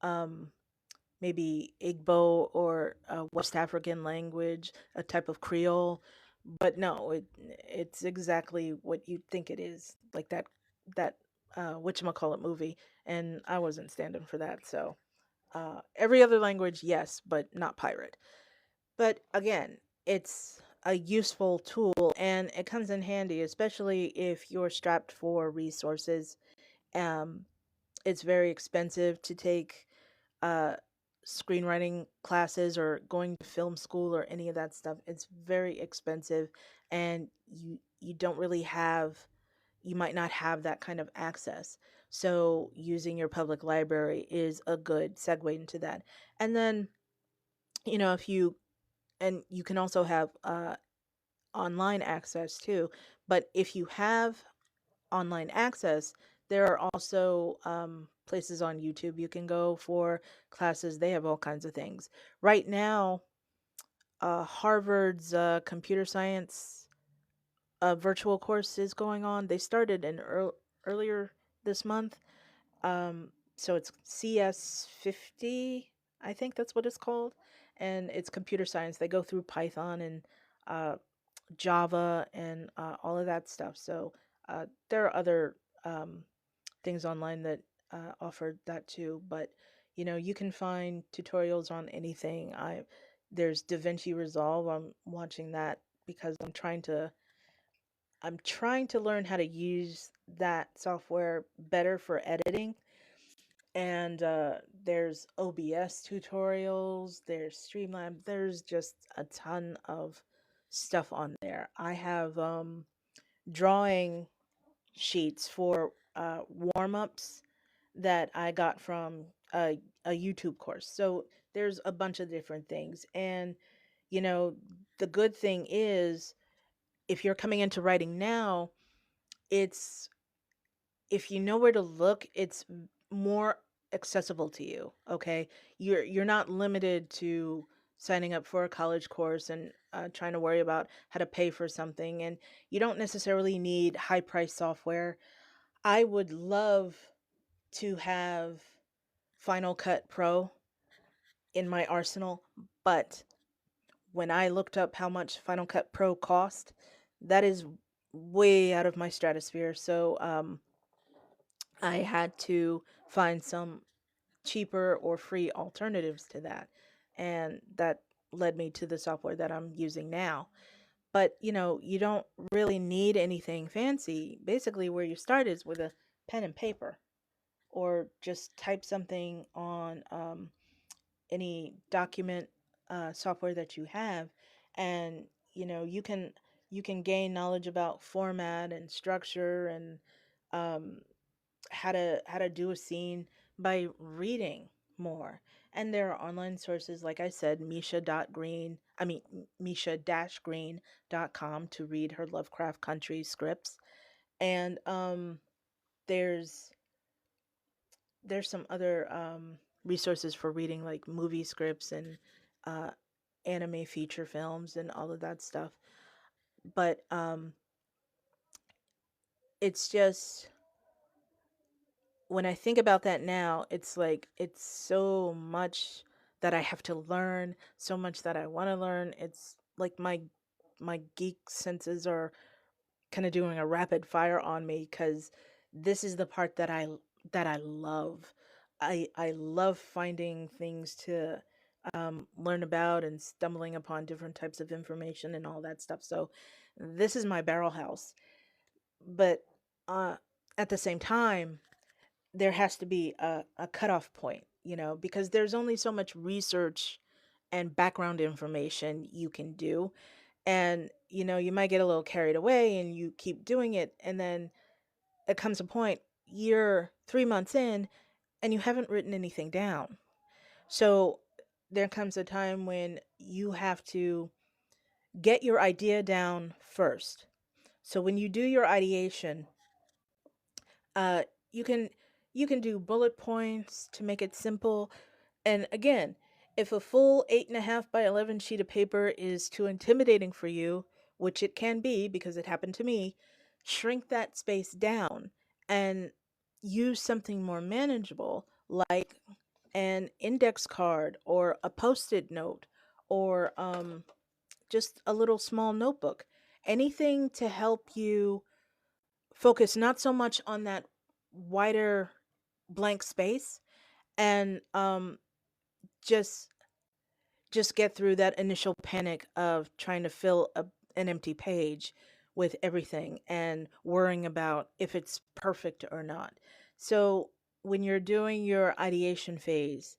um, maybe Igbo or a West African language, a type of Creole. But no, it's exactly what you think it is, like that whatchamacallit movie, and I wasn't standing for that. So every other language, yes, but not pirate. But again, it's a useful tool and it comes in handy, especially if you're strapped for resources. Um, it's very expensive to take uh, screenwriting classes or going to film school or any of that stuff. It's very expensive, and you don't really have you might not have that kind of access. So using your public library is a good segue into that. And then, if you and you can also have online access too. But if you have online access, there are also places on YouTube you can go for classes. They have all kinds of things. Right now, Harvard's computer science virtual course is going on. They started earlier this month. So it's CS50, I think that's what it's called. And it's computer science. They go through Python and uh, Java and all of that stuff. So there are other um, things online that offer that too. But you can find tutorials on anything. There's DaVinci Resolve. I'm watching that because I'm trying to learn how to use that software better for editing. And there's OBS tutorials, there's Streamlab, there's just a ton of stuff on there. I have drawing sheets for warm-ups that I got from a YouTube course. So there's a bunch of different things. And, you know, the good thing is if you're coming into writing now, it's if you know where to look, it's more accessible to you. Okay, you're not limited to signing up for a college course and trying to worry about how to pay for something, and you don't necessarily need high price software. I would love to have Final Cut Pro in my arsenal, but when I looked up how much Final Cut Pro cost, that is way out of my stratosphere. So I had to find some cheaper or free alternatives to that. And that led me to the software that I'm using now. But, you don't really need anything fancy. Basically, where you start is with a pen and paper, or just type something on any document software that you have, and you can gain knowledge about format and structure and um, how to do a scene by reading more. And there are online sources, like I said, Misha-green.com to read her Lovecraft Country scripts. And there's there's some other resources for reading, like movie scripts and uh, anime feature films and all of that stuff. But it's just when I think about that now, it's like it's so much that I have to learn, so much that I want to learn. It's like my geek senses are kind of doing a rapid fire on me cuz this is the part that I love. I love finding things to learn about and stumbling upon different types of information and all that stuff. So this is my barrel house. But uh, at the same time, there has to be a cutoff point, you know, because there's only so much research and background information you can do. And, you know, you might get a little carried away and you keep doing it. And then it comes a point, you're 3 months in, and you haven't written anything down. So there comes a time when you have to get your idea down first. So when you do your ideation, uh, you can you can do bullet points to make it simple. And again, if a full 8.5 by 11 sheet of paper is too intimidating for you, which it can be because it happened to me, shrink that space down and use something more manageable like an index card or a post-it note or just a little small notebook. Anything to help you focus not so much on that wider blank space and just just get through that initial panic of trying to fill an empty page with everything and worrying about if it's perfect or not. So when you're doing your ideation phase,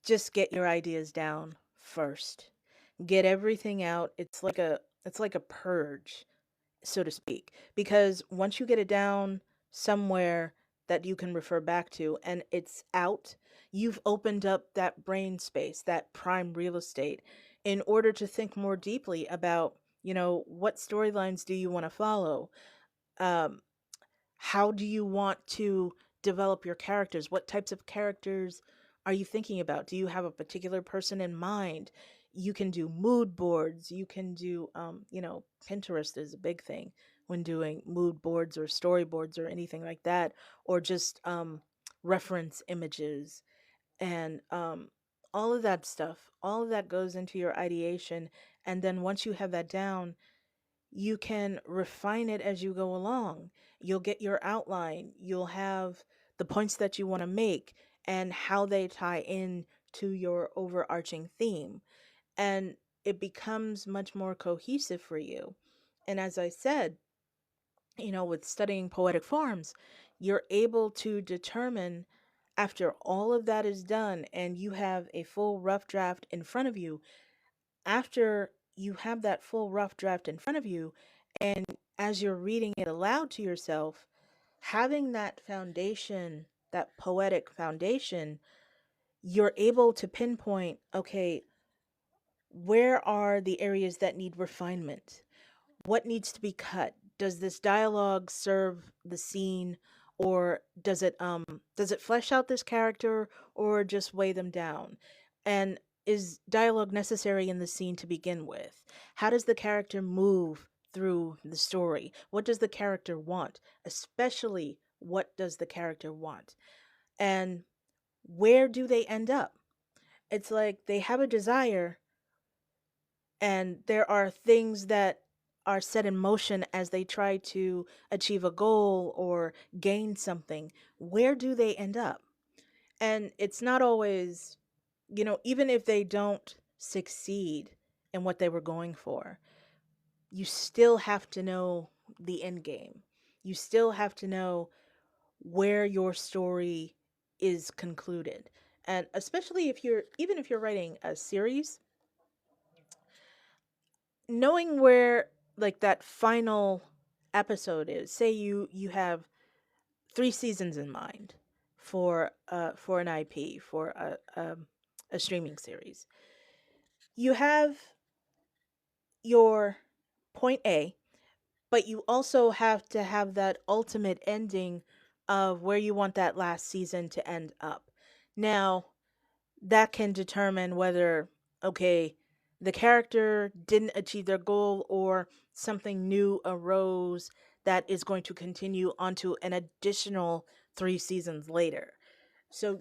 just get your ideas down first. Get everything out. It's like a purge, so to speak, because once you get it down somewhere that you can refer back to and it's out, you've opened up that brain space, that prime real estate, in order to think more deeply about, you know, what storylines do you want to follow? Um, how do you want to develop your characters? What types of characters are you thinking about? Do you have a particular person in mind? You can do mood boards. You can do, you know, Pinterest is a big thing when doing mood boards or storyboards or anything like that, or just reference images and all of that stuff. All of that goes into your ideation. And then once you have that down, you can refine it as you go along. You'll get your outline, you'll have the points that you want to make and how they tie in to your overarching theme. And it becomes much more cohesive for you. And as I said, you know, with studying poetic forms, you're able to determine after all of that is done and you have a full rough draft in front of you, after you have that full rough draft in front of you, and as you're reading it aloud to yourself, having that foundation, that poetic foundation, you're able to pinpoint, okay, where are the areas that need refinement? What needs to be cut? Does this dialogue serve the scene, or does it flesh out this character or just weigh them down? And is dialogue necessary in the scene to begin with? How does the character move through the story? What does the character want? Especially what does the character want? And where do they end up? It's like they have a desire and there are things that are set in motion as they try to achieve a goal or gain something. Where do they end up? And it's not always, you know, even if they don't succeed in what they were going for, you still have to know the end game. You still have to know where your story is concluded. And especially if you're, even if you're writing a series, knowing where like that final episode is. Say you have 3 seasons in mind for an IP for a streaming series. You have your point A, but you also have to have that ultimate ending of where you want that last season to end up. Now, that can determine whether, okay, the character didn't achieve their goal or something new arose that is going to continue onto an additional 3 seasons later. So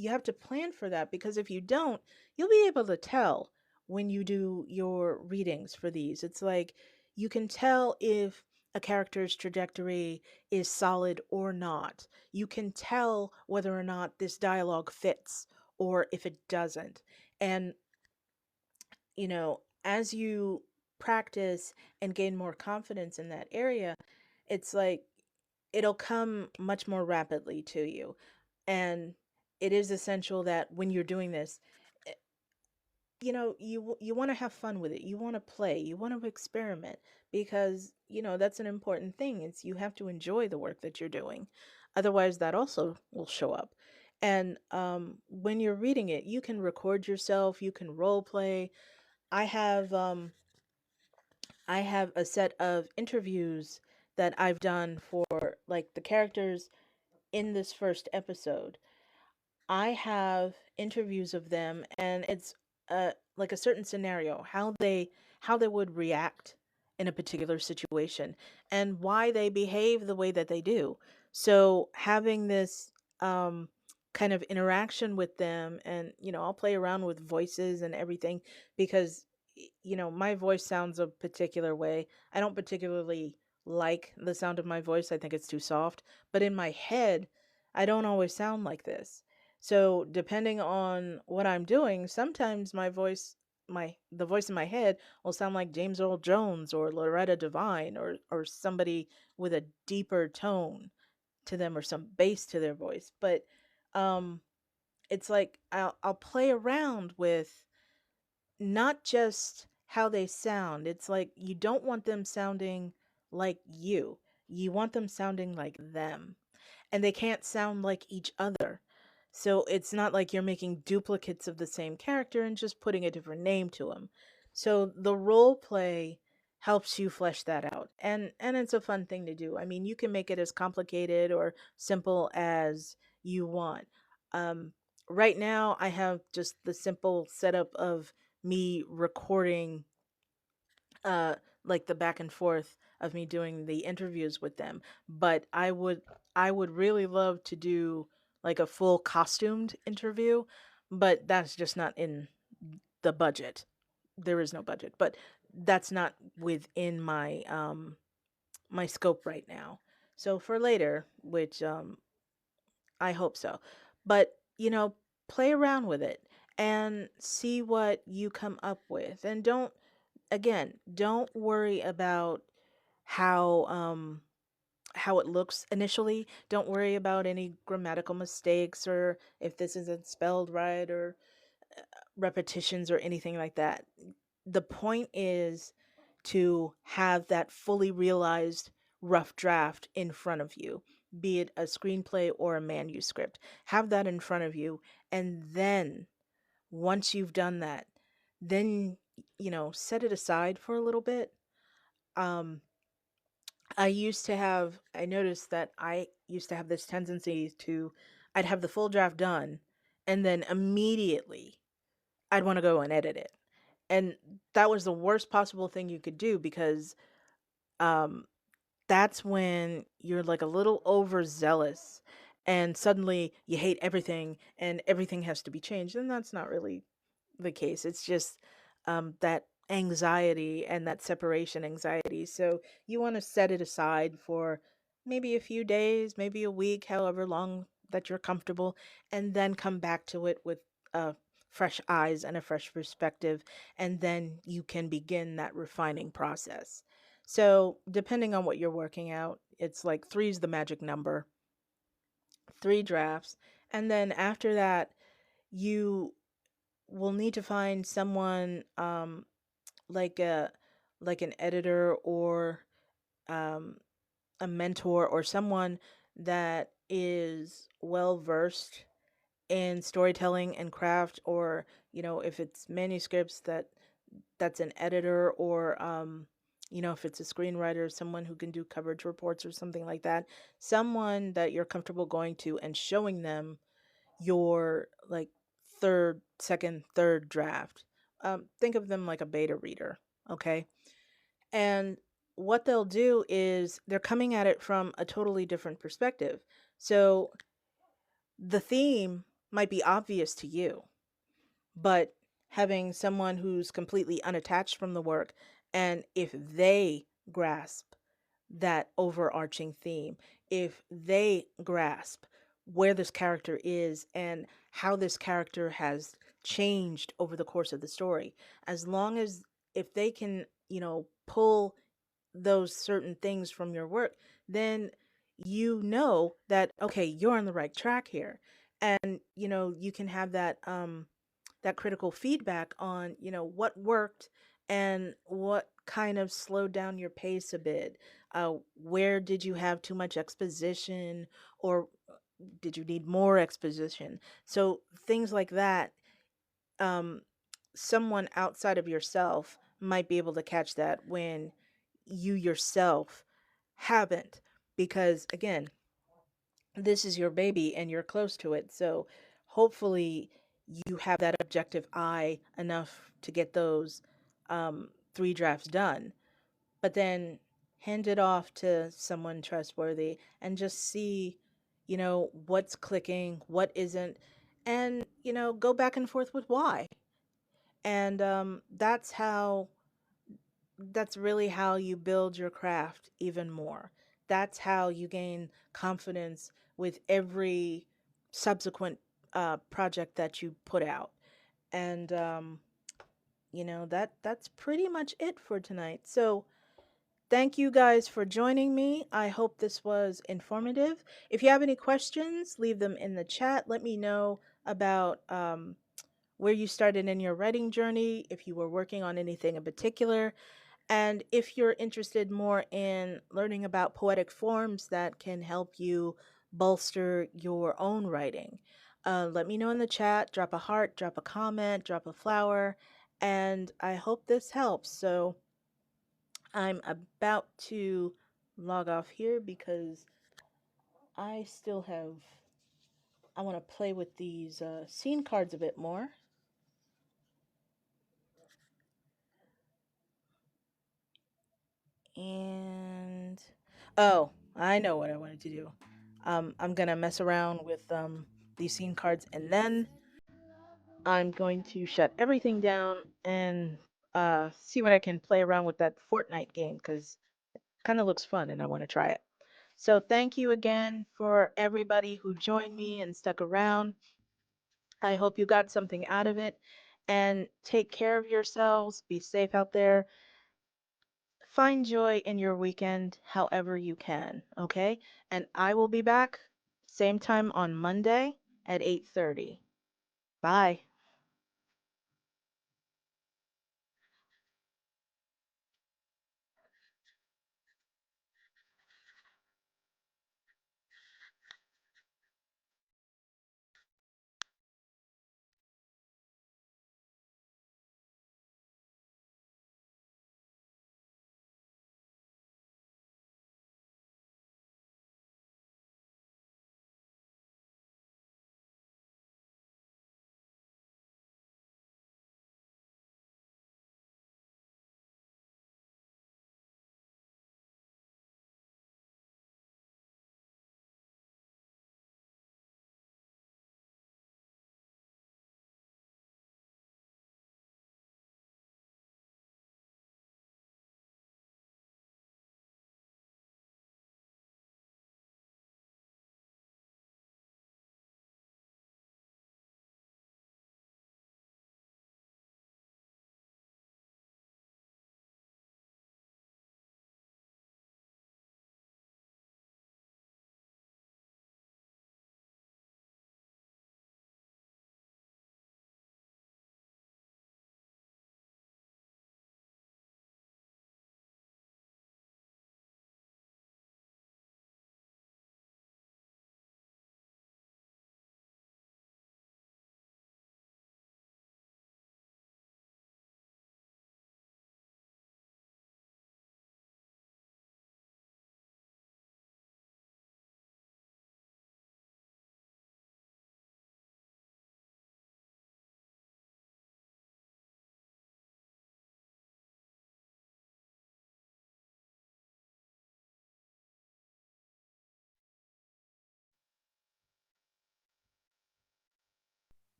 you have to plan for that, because if you don't, you'll be able to tell when you do your readings for these. It's like you can tell if a character's trajectory is solid or not. You can tell whether or not this dialogue fits or if it doesn't. And, as you practice and gain more confidence in that area, it's like it'll come much more rapidly to you. And it is essential that when you're doing this, eh, you want to have fun with it. You want to play, you want to experiment, because that's an important thing. It's you have to enjoy the work that you're doing. Otherwise, that also will show up. And when you're reading it, you can record yourself, you can role play. I have um i have a set of interviews that I've done for, like, the characters in this first episode. I have interviews of them, and it's like a certain scenario, how they would react in a particular situation, and why they behave the way that they do. So having this um kind of interaction with them, and I'll play around with voices and everything, because my voice sounds a particular way. I don't particularly like the sound of my voice. I think it's too soft, but in my head, I don't always sound like this. So depending on what I'm doing, sometimes the voice in my head will sound like James Earl Jones or Loretta Devine, or somebody with a deeper tone to them, or some bass to their voice. But um it's like I'll play around with not just how they sound. It's like you don't want them sounding like you. You want them sounding like them, and they can't sound like each other. So it's not like you're making duplicates of the same character and just putting a different name to them. So the role play helps you flesh that out. And it's a fun thing to do. I mean, you can make it as complicated or simple as you want. Um right now I have just the simple setup of me recording, uh like, the back and forth of me doing the interviews with them. But I would really love to do like a full costumed interview, but that's just not in the budget. There is no budget, but that's not within my scope right now. So for later, which I hope so. But, play around with it and see what you come up with. And don't worry about how how it looks initially. Don't worry about any grammatical mistakes, or if this isn't spelled right, or repetitions or anything like that. The point is to have that fully realized rough draft in front of you, be it a screenplay or a manuscript. Have that in front of you, and then once you've done that, then set it aside for a little bit. um I noticed that I used to have this tendency to, I'd have the full draft done, and then immediately I'd want to go and edit it. And that was the worst possible thing you could do, because um that's when you're like a little overzealous, and suddenly you hate everything and everything has to be changed. And that's not really the case. It's just that anxiety and that separation anxiety. So you want to set it aside for maybe a few days, maybe a week, however long that you're comfortable, and then come back to it with fresh eyes and a fresh perspective. And then you can begin that refining process. So, depending on what you're working out, it's like three is the magic number, three drafts. And then after that, you will need to find someone, like an editor, or um, a mentor, or someone that is well versed in storytelling and craft, or if it's manuscripts, that's an editor, or if it's a screenwriter, someone who can do coverage reports or something like that. Someone that you're comfortable going to and showing them your, like, third draft. Think of them like a beta reader, okay? And what they'll do is they're coming at it from a totally different perspective. So the theme might be obvious to you, but having someone who's completely unattached from the work, and if they grasp that overarching theme, if they grasp where this character is and how this character has changed over the course of the story, as long as if they can, pull those certain things from your work, then you know that okay, you're on the right track here. And you can have that critical feedback on, what worked and what kind of slowed down your pace a bit. Where did you have too much exposition, or did you need more exposition? So things like that, um, someone outside of yourself might be able to catch that when you yourself haven't. Because again, this is your baby and you're close to it. So hopefully you have that objective eye enough to get those three drafts done, but then hand it off to someone trustworthy and just see, what's clicking, what isn't, and, go back and forth with why. And that's really how you build your craft even more. That's how you gain confidence with every subsequent project that you put out. And that's pretty much it for tonight. So thank you guys for joining me. I hope this was informative. If you have any questions, leave them in the chat. Let me know about where you started in your writing journey, if you were working on anything in particular, and if you're interested more in learning about poetic forms that can help you bolster your own writing. Let me know in the chat, drop a heart, drop a comment, drop a flower, and I hope this helps. So I'm about to log off here because I still have, I want to play with these scene cards a bit more. And oh, I know what I wanted to do. I'm gonna mess around with these scene cards, and then I'm going to shut everything down and see what I can play around with that Fortnite game because it kind of looks fun, and I want to try it. So thank you again for everybody who joined me and stuck around. I hope you got something out of it, and take care of yourselves. Be safe out there. Find joy in your weekend however you can, okay? And I will be back same time on Monday at 8:30. Bye.